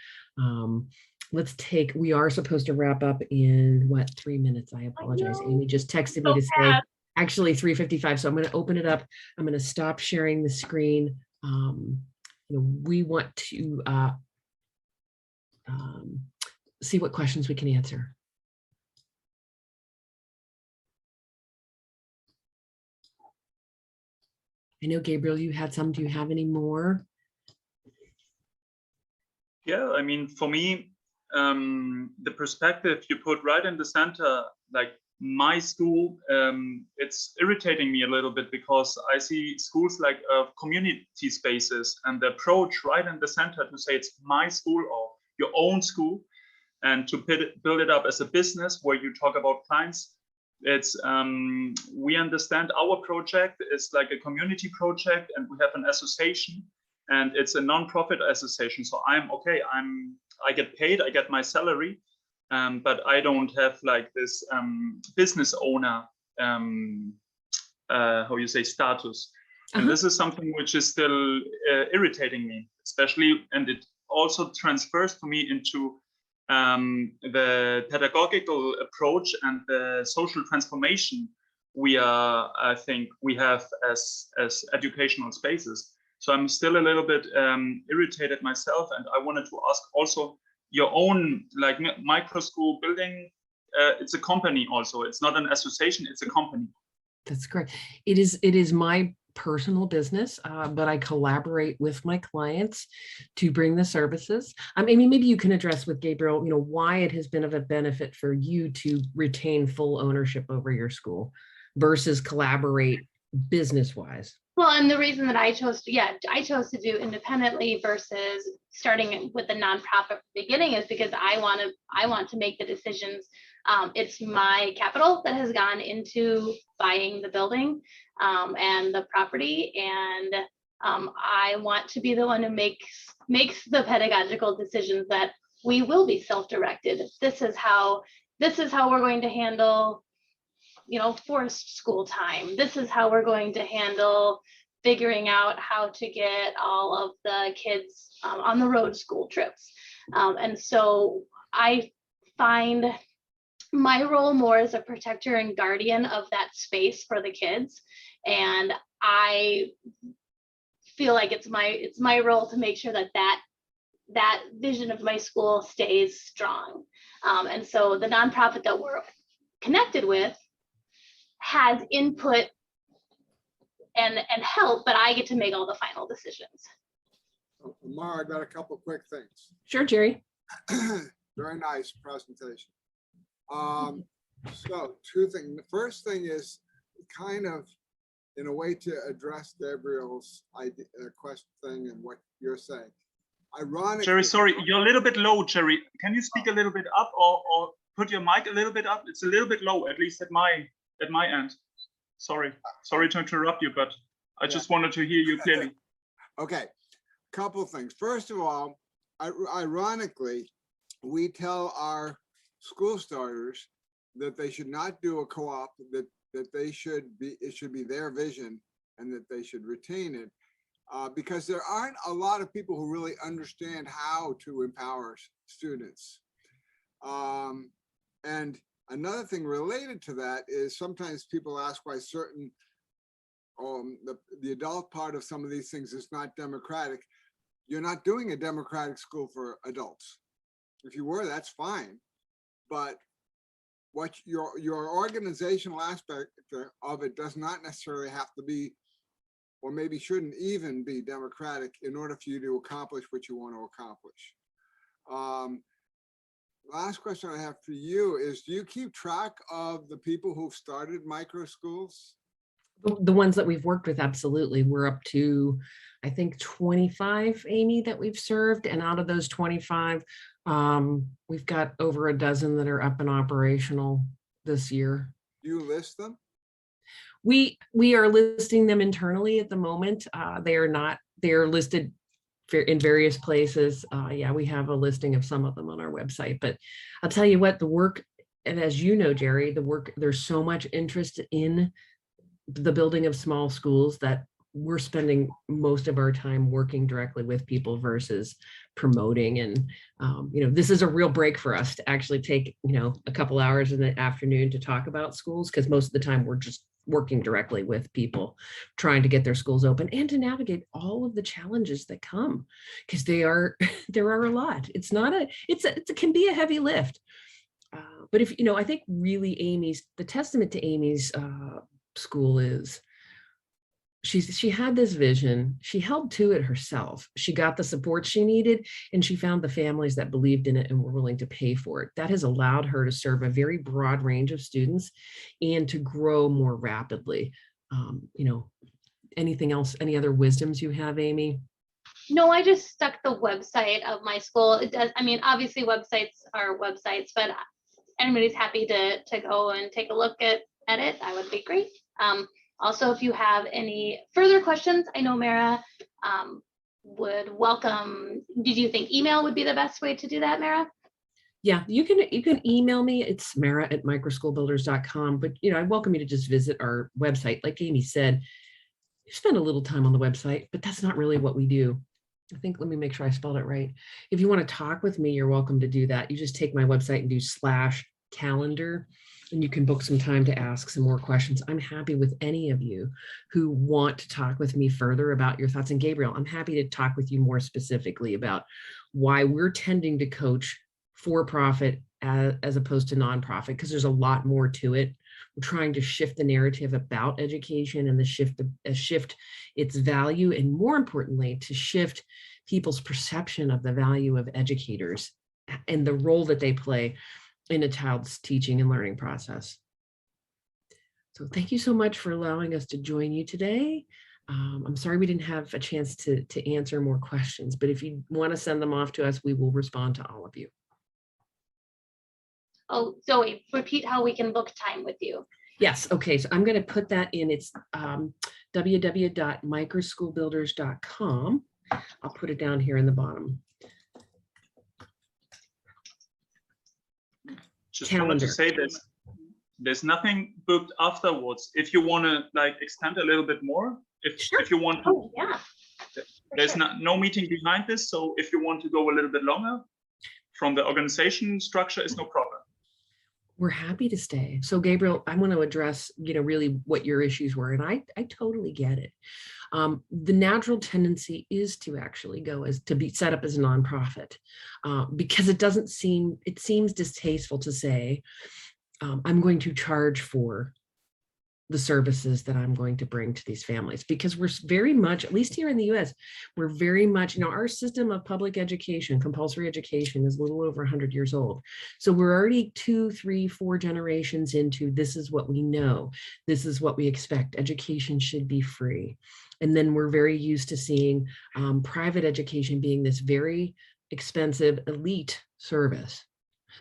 We are supposed to wrap up in 3 minutes? I apologize. Amy just texted me to say, actually 3:55. So I'm going to open it up. I'm going to stop sharing the screen. we want to see what questions we can answer. I know, Gabriel, you had some. Do you have any more? Yeah, I mean, for me, the perspective you put right in the center, like my school, it's irritating me a little bit because I see schools like community spaces, and the approach right in the center to say it's my school or your own school, and to build it up as a business where you talk about clients. It's we understand our project is like a community project, and we have an association, and it's a non-profit association. So I'm okay. I get paid. I get my salary, but I don't have like this business owner how you say status. And this is something which is still irritating me, especially, and it also transfers to me into the pedagogical approach and the social transformation I think we have as educational spaces. So I'm still a little bit irritated myself, and I wanted to ask also your own like Microschool building. It's a company also. It's not an association. It's a company. That's correct. It is my personal business, but I collaborate with my clients to bring the services. I mean, maybe you can address with Gabriel, why it has been of a benefit for you to retain full ownership over your school versus collaborate business-wise. Well, and the reason that I chose to do independently versus starting with a nonprofit from the beginning is because I want to make the decisions. It's my capital that has gone into buying the building and the property, and I want to be the one who makes the pedagogical decisions that we will be self-directed. This is how we're going to handle, forced school time. This is how we're going to handle figuring out how to get all of the kids on the road school trips. And so I find my role more as a protector and guardian of that space for the kids. And I feel like it's my role to make sure that vision of my school stays strong. And so the nonprofit that we're connected with has input and help, but I get to make all the final decisions. Amar, I got a couple quick things. Sure, Jerry. Very nice presentation. So two things. The first thing is kind of in a way to address Gabriel's question thing and what you're saying. Ironically, Jerry, sorry, you're a little bit low, Jerry. Can you speak a little bit up or put your mic a little bit up? It's a little bit low, at least at my end. Sorry to interrupt you, but I just wanted to hear you clearly. Okay, couple of things. First of all, ironically, we tell our school starters that they should not do a co-op, that it should be their vision, and that they should retain it, because there aren't a lot of people who really understand how to empower students. And another thing related to that is sometimes people ask why certain the adult part of some of these things is not democratic. You're not doing a democratic school for adults. If you were, that's fine. But what your organizational aspect of it does not necessarily have to be, or maybe shouldn't even be, democratic in order for you to accomplish what you want to accomplish. Last question I have for you is, do you keep track of the people who've started micro schools? The ones that we've worked with, absolutely. We're up to, I think, 25, Amy, that we've served. And out of those 25, we've got over a dozen that are up and operational this year. Do you list them? We are listing them internally at the moment. They are listed in various places. Yeah, we have a listing of some of them on our website, but I'll tell you what, the work, and as you know, Jerry, there's so much interest in the building of small schools that we're spending most of our time working directly with people versus promoting. And, this is a real break for us to actually take, a couple hours in the afternoon to talk about schools, because most of the time we're just working directly with people trying to get their schools open and to navigate all of the challenges that come, because there are a lot. It can be a heavy lift. But if, I think really the testament to Amy's school is she had this vision, she held to it herself, she got the support she needed, and she found the families that believed in it and were willing to pay for it. That has allowed her to serve a very broad range of students and to grow more rapidly. Anything else, any other wisdoms you have, Amy? No, I just stuck the website of my school. It does, obviously websites are websites, but anybody's happy to go and take a look at it. That would be great. Also, if you have any further questions, I know Mara would welcome. Did you think email would be the best way to do that, Mara? Yeah, you can email me. It's mara@microschoolbuilders.com. But I welcome you to just visit our website. Like Amy said, you spend a little time on the website, but that's not really what we do. Let me make sure I spelled it right. If you want to talk with me, you're welcome to do that. You just take my website and do /calendar, and you can book some time to ask some more questions. I'm happy with any of you who want to talk with me further about your thoughts. And Gabriel, I'm happy to talk with you more specifically about why we're tending to coach for-profit as opposed to nonprofit, because there's a lot more to it. We're trying to shift the narrative about education and shift its value, and more importantly, to shift people's perception of the value of educators and the role that they play in a child's teaching and learning process. So thank you so much for allowing us to join you today. I'm sorry we didn't have a chance to answer more questions, but if you want to send them off to us, we will respond to all of you. Oh, Zoe, repeat how we can book time with you. Yes. Okay. So I'm going to put that in. It's www.microschoolbuilders.com. I'll put it down here in the bottom. Just wanted to say this. There's nothing booked afterwards. If you want to extend a little bit more, if you want to. Oh, yeah. There's no meeting behind this. So if you want to go a little bit longer, from the organization structure is no problem. We're happy to stay. So Gabriel, I want to address, really what your issues were. And I totally get it. The natural tendency is to actually to be set up as a nonprofit because it seems distasteful to say, I'm going to charge for the services that I'm going to bring to these families, because we're very much, at least here in the US, we're very much, our system of public education, compulsory education, is a little over 100 years old. So we're already 2, 3, 4 generations into, this is what we know. This is what we expect. Education should be free. And then we're very used to seeing private education being this very expensive elite service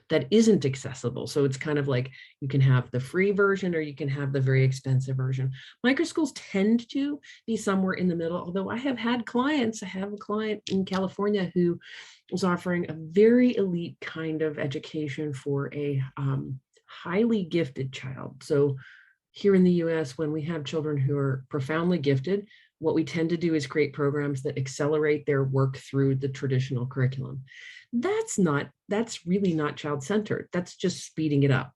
that isn't accessible. So it's kind of like you can have the free version or you can have the very expensive version. Microschools tend to be somewhere in the middle, although I have had clients. I have a client in California who was offering a very elite kind of education for a highly gifted child. So here in the US, when we have children who are profoundly gifted, what we tend to do is create programs that accelerate their work through the traditional curriculum. That's really not child-centered. That's just speeding it up.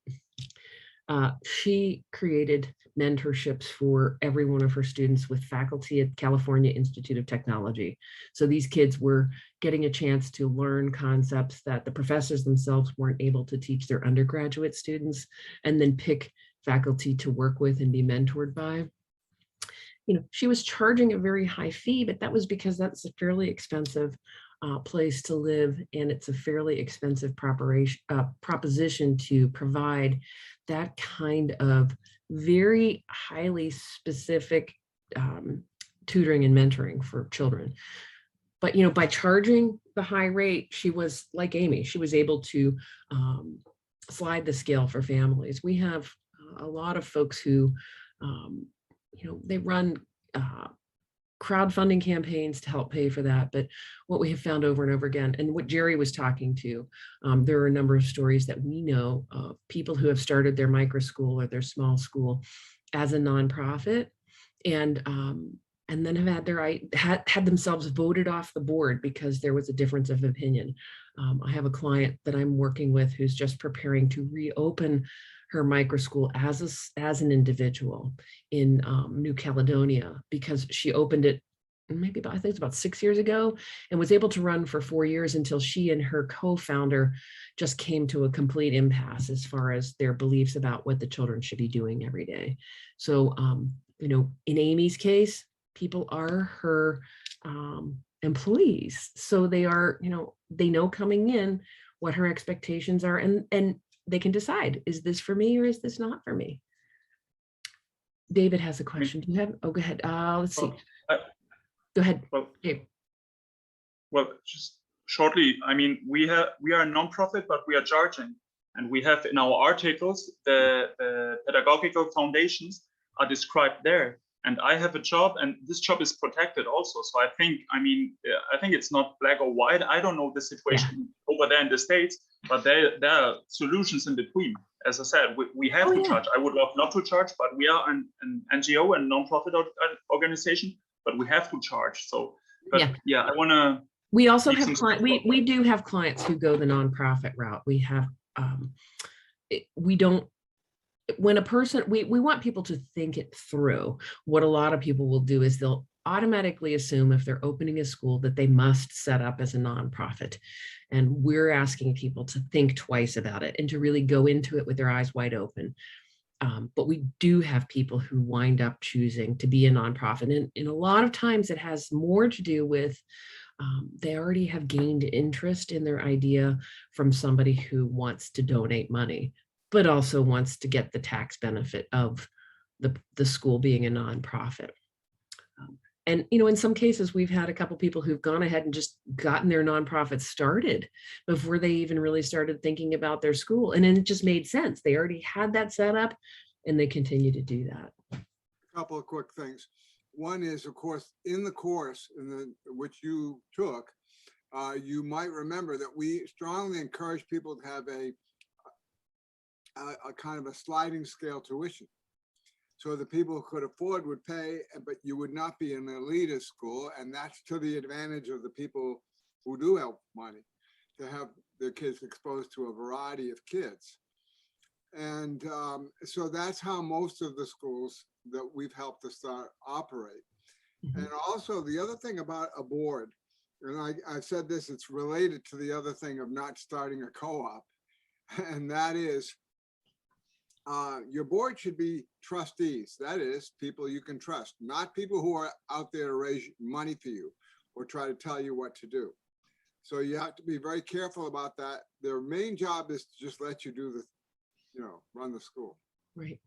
She created mentorships for every one of her students with faculty at California Institute of Technology. So these kids were getting a chance to learn concepts that the professors themselves weren't able to teach their undergraduate students, and then pick faculty to work with and be mentored by. She was charging a very high fee, but that was because that's a fairly expensive place to live, and it's a fairly expensive proposition to provide that kind of very highly specific tutoring and mentoring for children. But by charging the high rate, she was like Amy. She was able to slide the scale for families. We have a lot of folks who they run crowdfunding campaigns to help pay for that. But what we have found over and over again, and what Jerry was talking to, there are a number of stories that we know of people who have started their microschool or their small school as a nonprofit, and then have had themselves voted off the board because there was a difference of opinion. I have a client that I'm working with who's just preparing to reopen her microschool as an individual in New Caledonia, because she opened it maybe I think it's about 6 years ago, and was able to run for 4 years until she and her co-founder just came to a complete impasse as far as their beliefs about what the children should be doing every day. So, you know, in Amy's case, people are her employees. So they are, you know, they know coming in what her expectations are, and they can decide, is this for me or is this not for me? David has a question. Do you have, oh, go ahead. Let's see. Go ahead. Well, Dave. Well, just shortly, I mean, we are a nonprofit, but we are charging, and we have in our articles the pedagogical foundations are described there. And I have a job, and this job is protected also. So I think it's not black or white. I don't know the situation over there in the States, but there are solutions in between. As I said, we have to charge. I would love not to charge, but we are an NGO and non-profit organization, but we have to charge. So, but I want to. We also have clients. We do have clients who go the nonprofit route. We have. We don't. When a person, we want people to think it through. What a lot of people will do is they'll automatically assume if they're opening a school that they must set up as a nonprofit. And we're asking people to think twice about it and to really go into it with their eyes wide open. But we do have people who wind up choosing to be a nonprofit. And a lot of times it has more to do with they already have gained interest in their idea from somebody who wants to donate money, but also wants to get the tax benefit of the school being a nonprofit. And, you know, in some cases, we've had a couple people who've gone ahead and just gotten their nonprofit started before they even really started thinking about their school. And then it just made sense. They already had that set up and they continue to do that. A couple of quick things. One is, of course, in the course which you took, you might remember that we strongly encourage people to have a kind of a sliding scale tuition. So the people who could afford would pay, but you would not be an elitist school. And that's to the advantage of the people who do have money to have their kids exposed to a variety of kids. And so that's how most of the schools that we've helped to start operate. Mm-hmm. And also the other thing about a board, and I've said this, it's related to the other thing of not starting a co-op, and that is, your board should be trustees. That is, people you can trust, not people who are out there to raise money for you or try to tell you what to do. So you have to be very careful about that. Their main job is to just let you do the, you know, run the school. Right.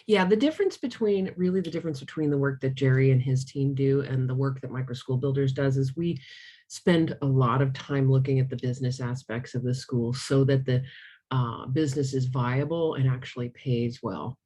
Yeah, the difference between the work that Jerry and his team do and the work that Microschool Builders does is we spend a lot of time looking at the business aspects of the school so that the business is viable and actually pays well,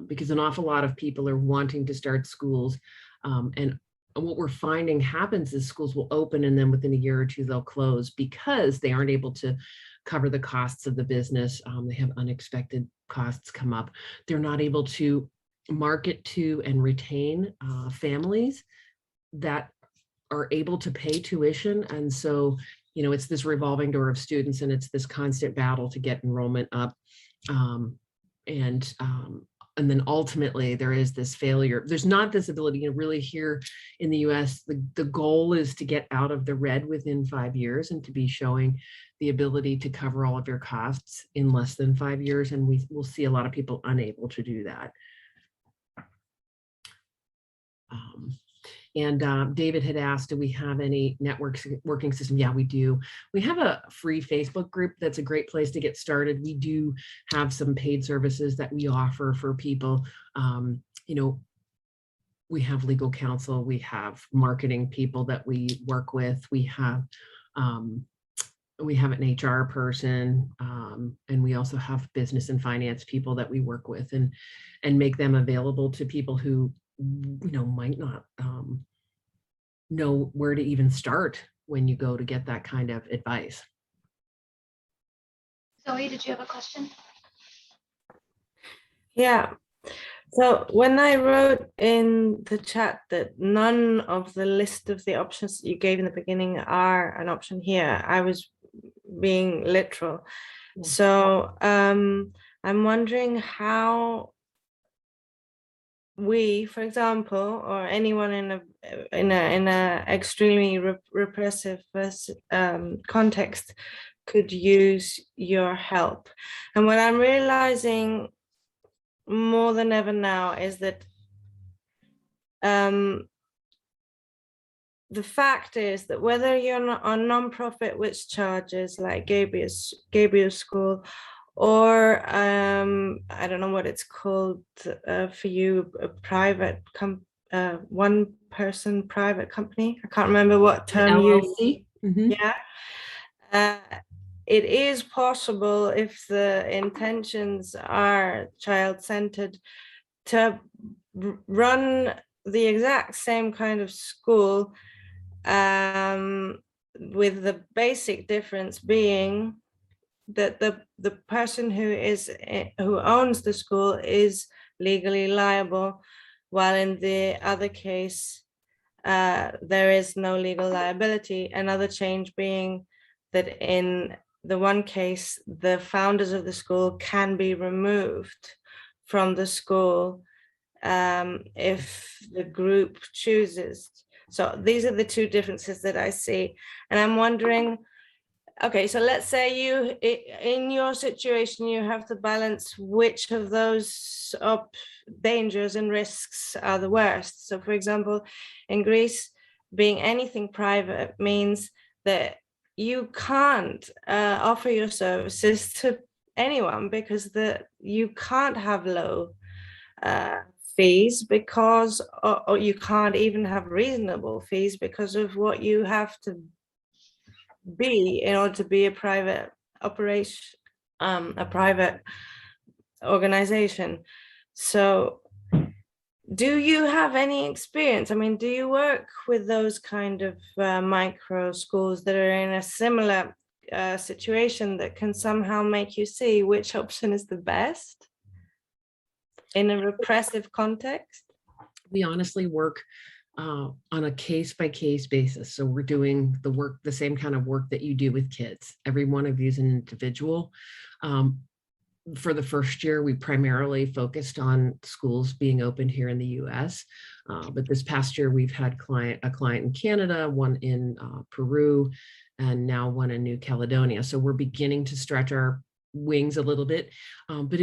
because an awful lot of people are wanting to start schools, and what we're finding happens is schools will open and then within a year or two they'll close because they aren't able to cover the costs of the business. They have unexpected costs come up. They're not able to market to and retain families that are able to pay tuition, and so you know, it's this revolving door of students and it's this constant battle to get enrollment up. And then ultimately there is this failure. There's not this ability, you know, really here in the US, the goal is to get out of the red within 5 years and to be showing the ability to cover all of your costs in less than 5 years. And we will see a lot of people unable to do that. And David had asked, do we have any working system? Yeah, we do. We have a free Facebook group. That's a great place to get started. We do have some paid services that we offer for people. You know, we have legal counsel, we have marketing people that we work with. We have an HR person, and we also have business and finance people that we work with and make them available to people who, you know, might not know where to even start when you go to get that kind of advice. Zoe, did you have a question? Yeah. So when I wrote in the chat that none of the list of the options that you gave in the beginning are an option here, I was being literal. Yeah. So I'm wondering how we, for example, or anyone in a extremely repressive context could use your help. And what I'm realizing more than ever now is that the fact is that whether you're a non-profit which charges like Gabriel's School, or I don't know what it's called for you, a private one-person private company. I can't remember what term you. LLC? Mm-hmm. Yeah. It is possible, if the intentions are child-centered, to run the exact same kind of school, with the basic difference being that the person who owns the school is legally liable, while in the other case there is no legal liability. Another change being that in the one case, the founders of the school can be removed from the school if the group chooses. So these are the two differences that I see. And I'm wondering, okay, so let's say in your situation, you have to balance which of those dangers and risks are the worst. So for example, in Greece, being anything private means that you can't offer your services to anyone, because you can't have low fees, because or you can't even have reasonable fees because of what you have to be in order to be a private operation, a private organization. So do you have any experience? I mean, do you work with those kind of micro schools that are in a similar situation that can somehow make you see which option is the best in a repressive context? We honestly work on a case-by-case basis. So we're doing the same kind of work that you do with kids. Every one of you is an individual. For the first year, we primarily focused on schools being open here in the US. But this past year, we've had a client in Canada, one in Peru, and now one in New Caledonia. So we're beginning to stretch our wings a little bit, but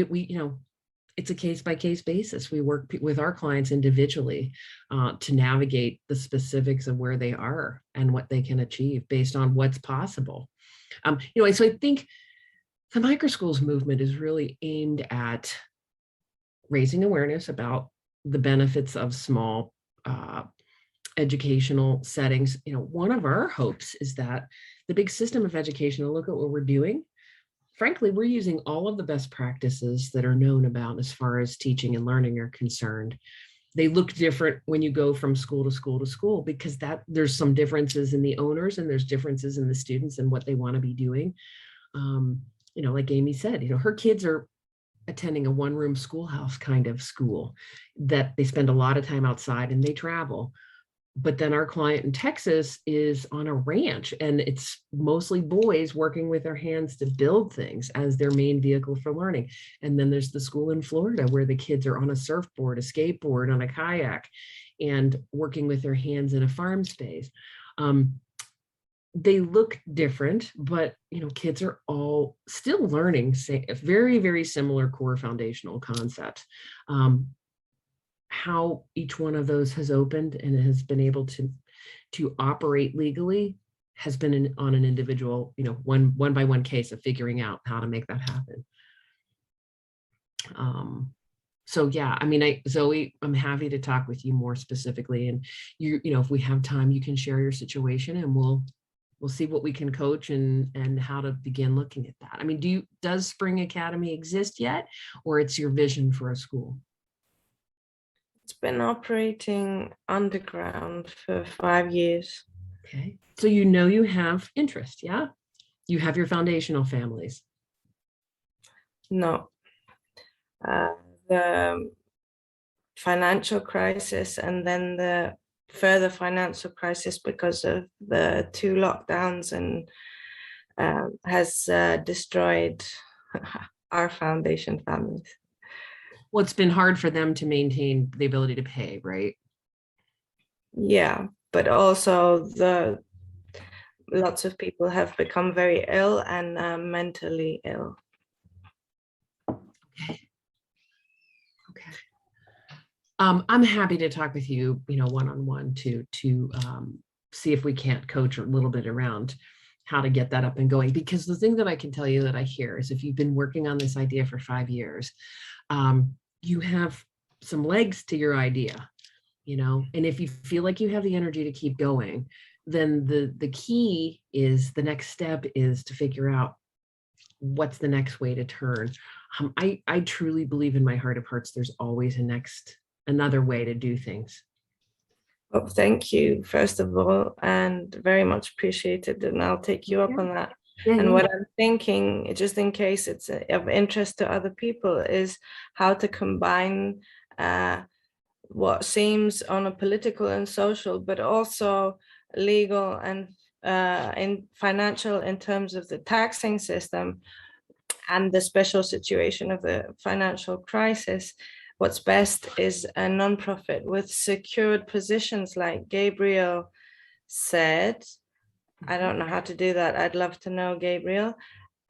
it's a case-by-case basis. We work with our clients individually to navigate the specifics of where they are and what they can achieve based on what's possible. So I think the microschools movement is really aimed at raising awareness about the benefits of small educational settings. One of our hopes is that the big system of education, look at what we're doing. Frankly, we're using all of the best practices that are known about as far as teaching and learning are concerned. They look different when you go from school to school to school, because there's some differences in the owners and there's differences in the students and what they want to be doing. Like Amy said, her kids are attending a one-room schoolhouse kind of school that they spend a lot of time outside and they travel. But then our client in Texas is on a ranch, and it's mostly boys working with their hands to build things as their main vehicle for learning. And then there's the school in Florida where the kids are on a surfboard, a skateboard, on a kayak, and working with their hands in a farm space. They look different, but kids are all still learning very, very similar core foundational concepts. How each one of those has opened and has been able to operate legally has been on an individual, one by one case of figuring out how to make that happen. So yeah, Zoe, I'm happy to talk with you more specifically, and if we have time, you can share your situation, and we'll see what we can coach and how to begin looking at that. Does Spring Academy exist yet, or it's your vision for a school? It's been operating underground for 5 years. Okay, so you have interest, yeah? You have your foundational families. No. The financial crisis and then the further financial crisis because of the 2 lockdowns and has destroyed our foundation families. Well, it's been hard for them to maintain the ability to pay, right? Yeah, but also lots of people have become very ill and mentally ill. Okay. Okay. I'm happy to talk with you, one-on-one to see if we can't coach a little bit around how to get that up and going. Because the thing that I can tell you that I hear is if you've been working on this idea for 5 years, you have some legs to your idea, and if you feel like you have the energy to keep going, then the key is the next step is to figure out what's the next way to turn. I truly believe in my heart of hearts, there's always another way to do things. Well, thank you, first of all, and very much appreciated. And I'll take you up on that. Yeah, And what I'm thinking, just in case it's of interest to other people, is how to combine what seems on a political and social, but also legal and in financial, in terms of the taxing system and the special situation of the financial crisis. What's best is a nonprofit with secured positions, like Gabriel said. I don't know how to do that. I'd love to know, Gabriel.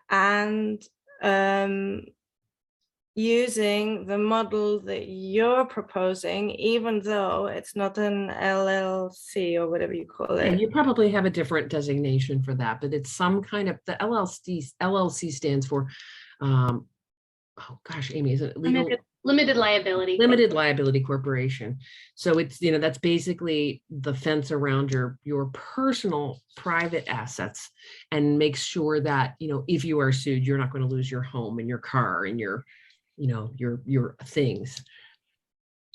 And using the model that you're proposing, even though it's not an LLC or whatever you call it. And you probably have a different designation for that, but it's some kind of, the LLC stands for, oh gosh, Amy, is it legal? Limited liability. Limited liability corporation. So it's, that's basically the fence around your personal private assets, and makes sure that, if you are sued, you're not going to lose your home and your car and your things,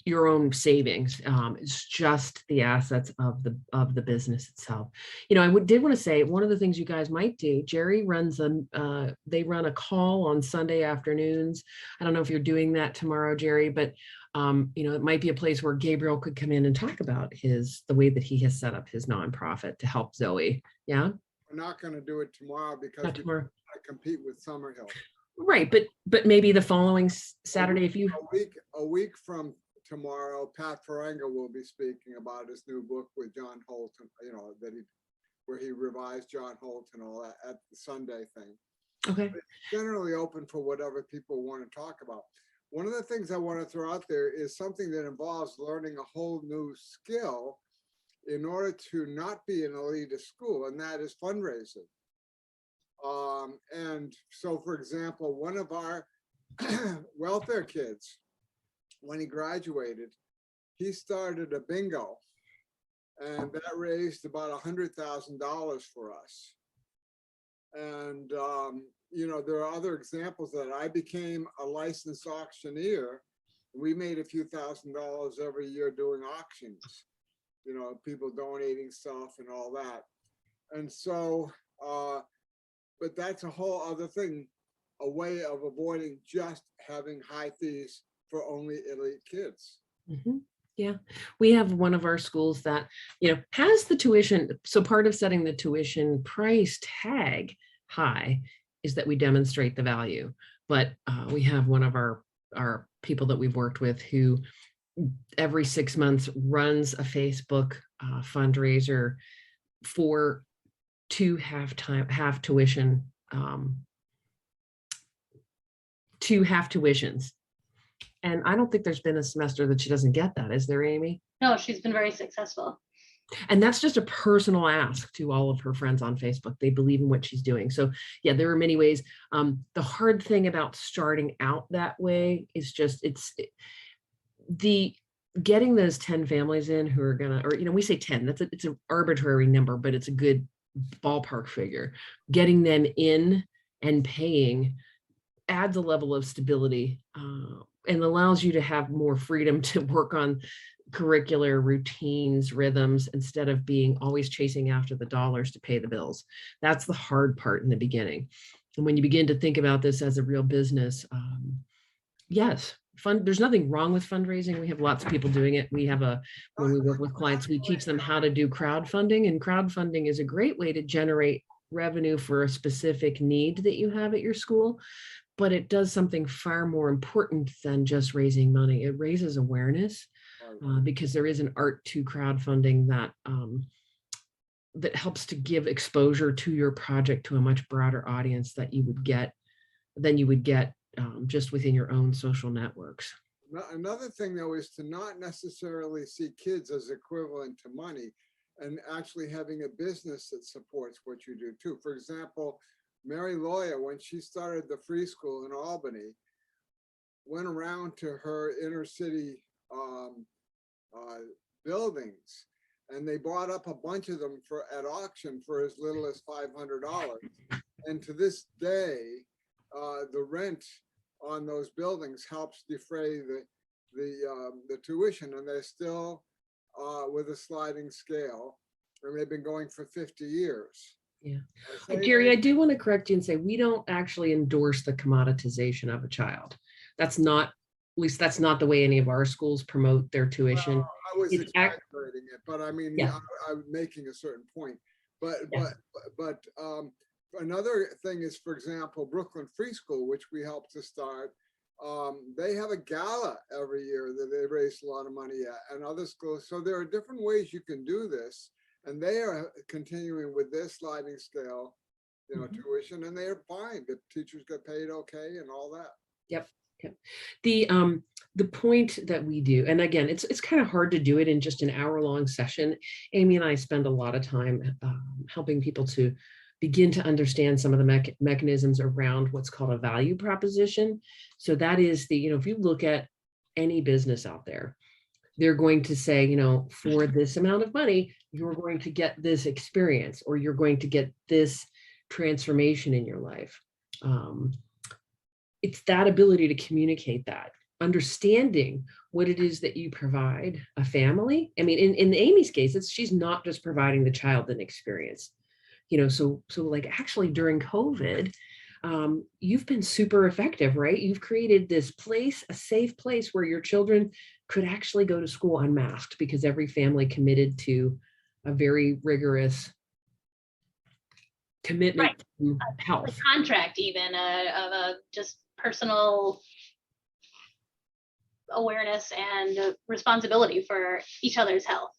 your own savings. It's just the assets of the business itself. I did want to say, one of the things you guys might do, Jerry runs they run a call on Sunday afternoons. I don't know if you're doing that tomorrow, Jerry, but it might be a place where Gabriel could come in and talk about the way that he has set up his nonprofit to help Zoe. Yeah. We're not going to do it tomorrow because Not tomorrow. I compete with Summerhill. Right, but maybe the following Saturday, if you a week from tomorrow, Pat Ferenga will be speaking about his new book with John Holton, where he revised John Holt and all that at the Sunday thing. Okay. But it's generally open for whatever people want to talk about. One of the things I want to throw out there is something that involves learning a whole new skill in order to not be an elitist school, and that is fundraising. And so, for example, one of our welfare kids, when he graduated, he started a bingo, and that raised about $100,000 for us. And, there are other examples that I became a licensed auctioneer. We made a few $1,000s every year doing auctions, people donating stuff and all that. And so, but that's a whole other thing, a way of avoiding just having high fees for only elite kids. Mm-hmm. Yeah, we have one of our schools that, has the tuition. So part of setting the tuition price tag high is that we demonstrate the value. But we have one of our people that we've worked with who every 6 months runs a Facebook fundraiser for two half tuitions. And I don't think there's been a semester that she doesn't get that. Is there, Amy? No, she's been very successful. And that's just a personal ask to all of her friends on Facebook. They believe in what she's doing. So yeah, there are many ways. The hard thing about starting out that way is just, getting those 10 families in who are gonna, or, we say 10, it's an arbitrary number, but it's a good ballpark figure. Getting them in and paying adds a level of stability and allows you to have more freedom to work on curricular routines, rhythms, instead of being always chasing after the dollars to pay the bills. That's the hard part in the beginning. And when you begin to think about this as a real business, yes, there's nothing wrong with fundraising. We have lots of people doing it. We have when we work with clients, we teach them how to do crowdfunding, and crowdfunding is a great way to generate revenue for a specific need that you have at your school. but it does something far more important than just raising money. It raises awareness because there is an art to crowdfunding that that helps to give exposure to your project to a much broader audience that you would get than you would get just within your own social networks. Another thing, though, is to not necessarily see kids as equivalent to money, and actually having a business that supports what you do too. For example, Mary Lawyer, when she started the free school in Albany, went around to her inner city buildings, and they bought up a bunch of them at auction for as little as $500. And to this day, the rent on those buildings helps defray the tuition, and they're still with a sliding scale, and they've been going for 50 years. Yeah. Gary, I do want to correct you and say we don't actually endorse the commoditization of a child. That's not, at least that's not the way any of our schools promote their tuition. Well, I was exaggerating it, but I mean, yeah. I'm making a certain point. But yeah. but another thing is, for example, Brooklyn Free School, which we helped to start. They have a gala every year that they raise a lot of money at, and other schools. So there are different ways you can do this, and they are continuing with their sliding scale, tuition, and they're fine. The teachers get paid okay, and all that. Yep. Yep. The point that we do, and again, it's kind of hard to do it in just an hour-long session. Amy and I spend a lot of time helping people to begin to understand some of the mechanisms around what's called a value proposition. So that is if you look at any business out there, they're going to say, for this amount of money, you're going to get this experience, or you're going to get this transformation in your life. It's that ability to communicate that, understanding what it is that you provide a family. I mean, in Amy's case, she's not just providing the child an experience. So like actually during COVID, you've been super effective, right? You've created this place, a safe place where your children could actually go to school unmasked because every family committed to a very rigorous commitment to health. A contract even of a just personal awareness and responsibility for each other's health.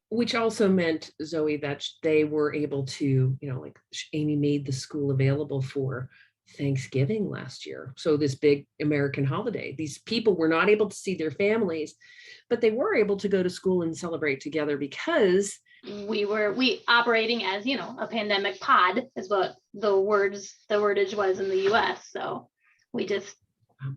Which also meant, Zoe, that they were able to, like Amy made the school available for Thanksgiving last year. So this big American holiday, these people were not able to see their families, but they were able to go to school and celebrate together because we operating as, a pandemic pod is what the wordage was in the US. So we just,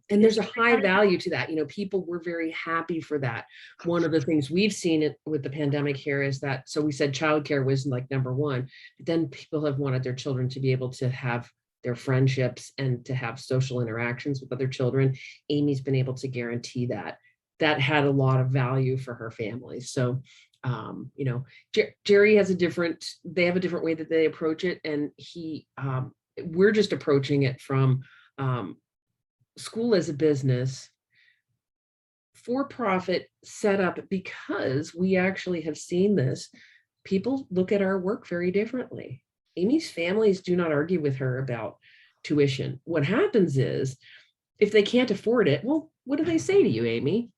and there's a high value to that. People were very happy for that. One of the things we've seen with the pandemic here is that, so we said childcare was like number one, but then people have wanted their children to be able to have their friendships and to have social interactions with other children. Amy's been able to guarantee that. That had a lot of value for her family. So, Jerry has they have a different way that they approach it. And we're just approaching it from, school as a business, for-profit set up, because we actually have seen this. People look at our work very differently. Amy's families do not argue with her about tuition. What happens is, if they can't afford it, well, what do they say to you, Amy?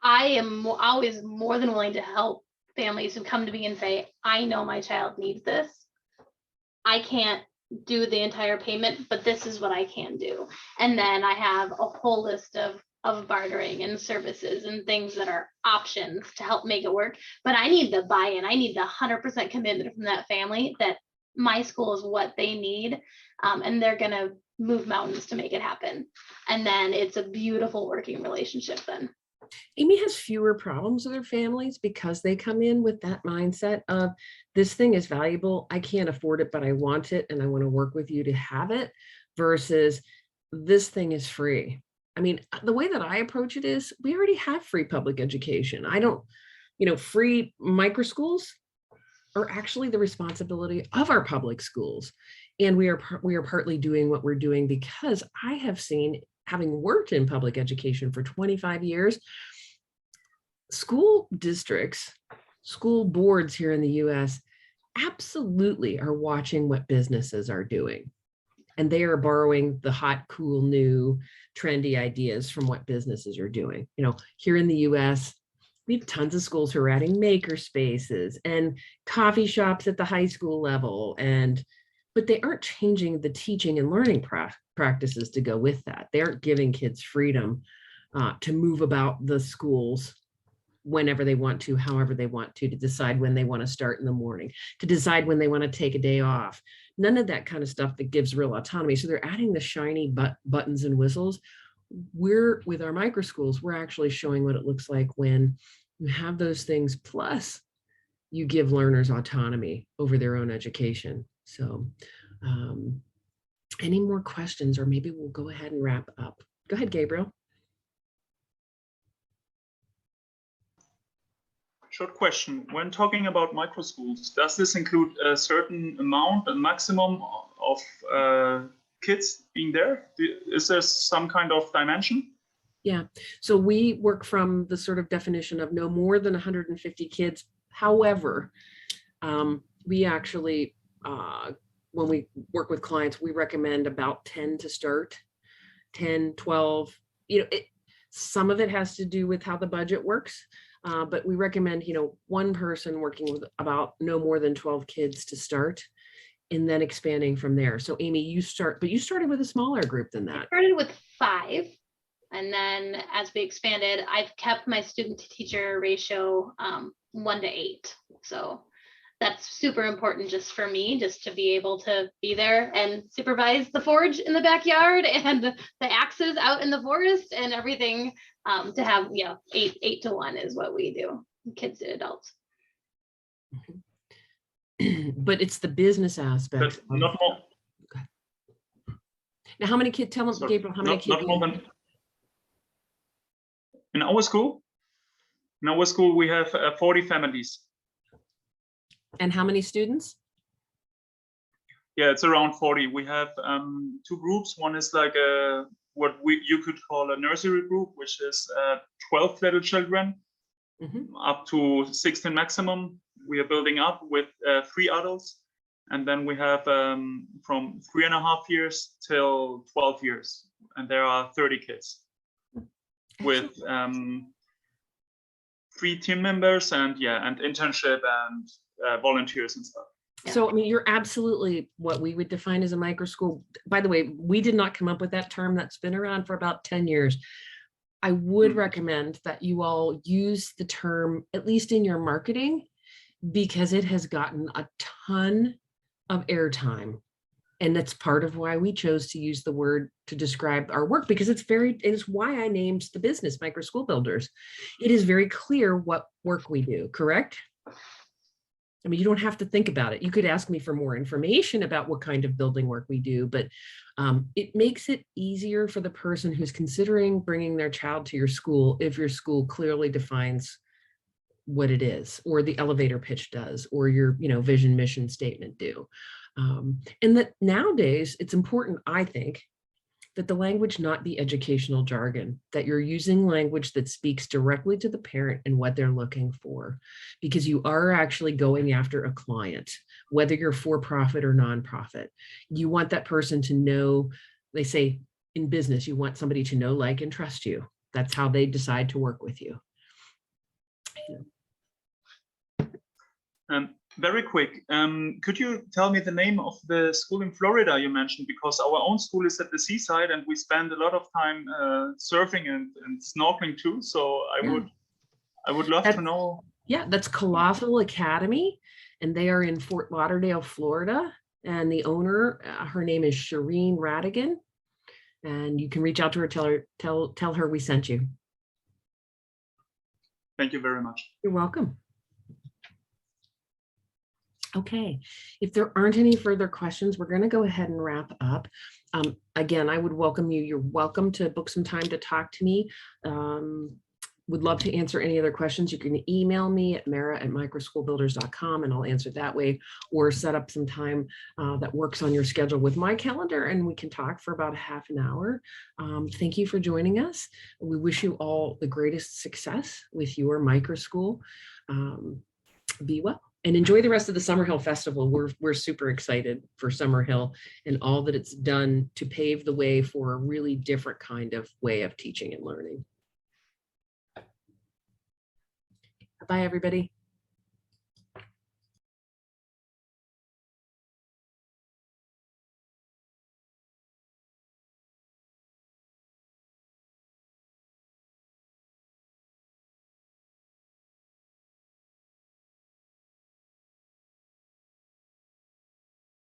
I am always more than willing to help families who come to me and say, I know my child needs this. I can't do the entire payment, but this is what I can do. And then I have a whole list of bartering and services and things that are options to help make it work. But I need the buy-in. I need the 100% commitment from that family that my school is what they need. And they're going to move mountains to make it happen. And then it's a beautiful working relationship then. Amy has fewer problems with her families because they come in with that mindset of, this thing is valuable, I can't afford it, but I want it, and I want to work with you to have it, versus this thing is free. I mean, the way that I approach it is, we already have free public education. I don't, free microschools are actually the responsibility of our public schools. And we are partly doing what we're doing because I have seen, having worked in public education for 25 years, school districts, school boards here in the US absolutely are watching what businesses are doing. And they are borrowing the hot, cool, new, trendy ideas from what businesses are doing. You know, here in the US, we have tons of schools who are adding maker spaces and coffee shops at the high school level, but they aren't changing the teaching and learning practices to go with that. They aren't giving kids freedom to move about the schools whenever they want to, however they want to decide when they want to start in the morning, to decide when they want to take a day off. None of that kind of stuff that gives real autonomy. So they're adding the shiny buttons and whistles. With our microschools, we're actually showing what it looks like when you have those things, plus you give learners autonomy over their own education. So any more questions, or maybe we'll go ahead and wrap up. Go ahead, Gabriel. Short question. When talking about microschools, does this include a certain amount, a maximum of kids being there? Is there some kind of dimension? Yeah, so we work from the sort of definition of no more than 150 kids. However, we actually, when we work with clients, we recommend about 10 to start, 10, 12, you know, some of it has to do with how the budget works. But we recommend, you know, one person working with about no more than 12 kids to start, and then expanding from there. So Amy, you started with a smaller group than that. I started with 5. And then as we expanded, I've kept my student to teacher ratio 1 to 8. So that's super important just for me, just to be able to be there and supervise the forge in the backyard and the axes out in the forest and everything. To have, you know, 8 to 1 is what we do, kids to adults. But it's the business aspect. But not more. Okay. Now, how many kids? Tell them, Gabriel, how many kids? Not more than. In our school, we have 40 families. And how many students? Yeah, it's around 40. We have 2 groups. One is like what you could call a nursery group, which is 12 little children, up to 16 maximum. We are building up with 3 adults. And then we have from 3.5 years till 12 years. And there are 30 kids with 3 team members and internship and volunteers and stuff. So, I mean, you're absolutely what we would define as a microschool. By the way, we did not come up with that term. That's been around for about 10 years. I would recommend that you all use the term, at least in your marketing, because it has gotten a ton of airtime. And that's part of why we chose to use the word to describe our work, because it is why I named the business Microschool Builders. It is very clear what work we do, correct? I mean, you don't have to think about it. You could ask me for more information about what kind of building work we do, but it makes it easier for the person who's considering bringing their child to your school if your school clearly defines what it is, or the elevator pitch does, or your vision mission statement do. And that nowadays it's important, I think, that the language not be educational jargon, that you're using language that speaks directly to the parent and what they're looking for, because you are actually going after a client, whether you're for-profit or nonprofit. You want that person to know, they say in business, you want somebody to know, like, and trust you. That's how they decide to work with you. Very quick, could you tell me the name of the school in Florida you mentioned? Because our own school is at the seaside and we spend a lot of time surfing and snorkeling too. So I would love to know. Yeah, that's Colossal Academy, and they are in Fort Lauderdale, Florida. And the owner, her name is Shireen Radigan. And you can reach out to her, tell her we sent you. Thank you very much. You're welcome. Okay, if there aren't any further questions, we're going to go ahead and wrap up. Again, I would welcome you. You're welcome to book some time to talk to me. Would love to answer any other questions. You can email me at mara@microschoolbuilders.com and I'll answer that way, or set up some time that works on your schedule with my calendar and we can talk for about a half an hour. Thank you for joining us. We wish you all the greatest success with your microschool. Be well. and enjoy the rest of the Summerhill Festival. We're super excited for Summerhill and all that it's done to pave the way for a really different kind of way of teaching and learning. Bye, everybody.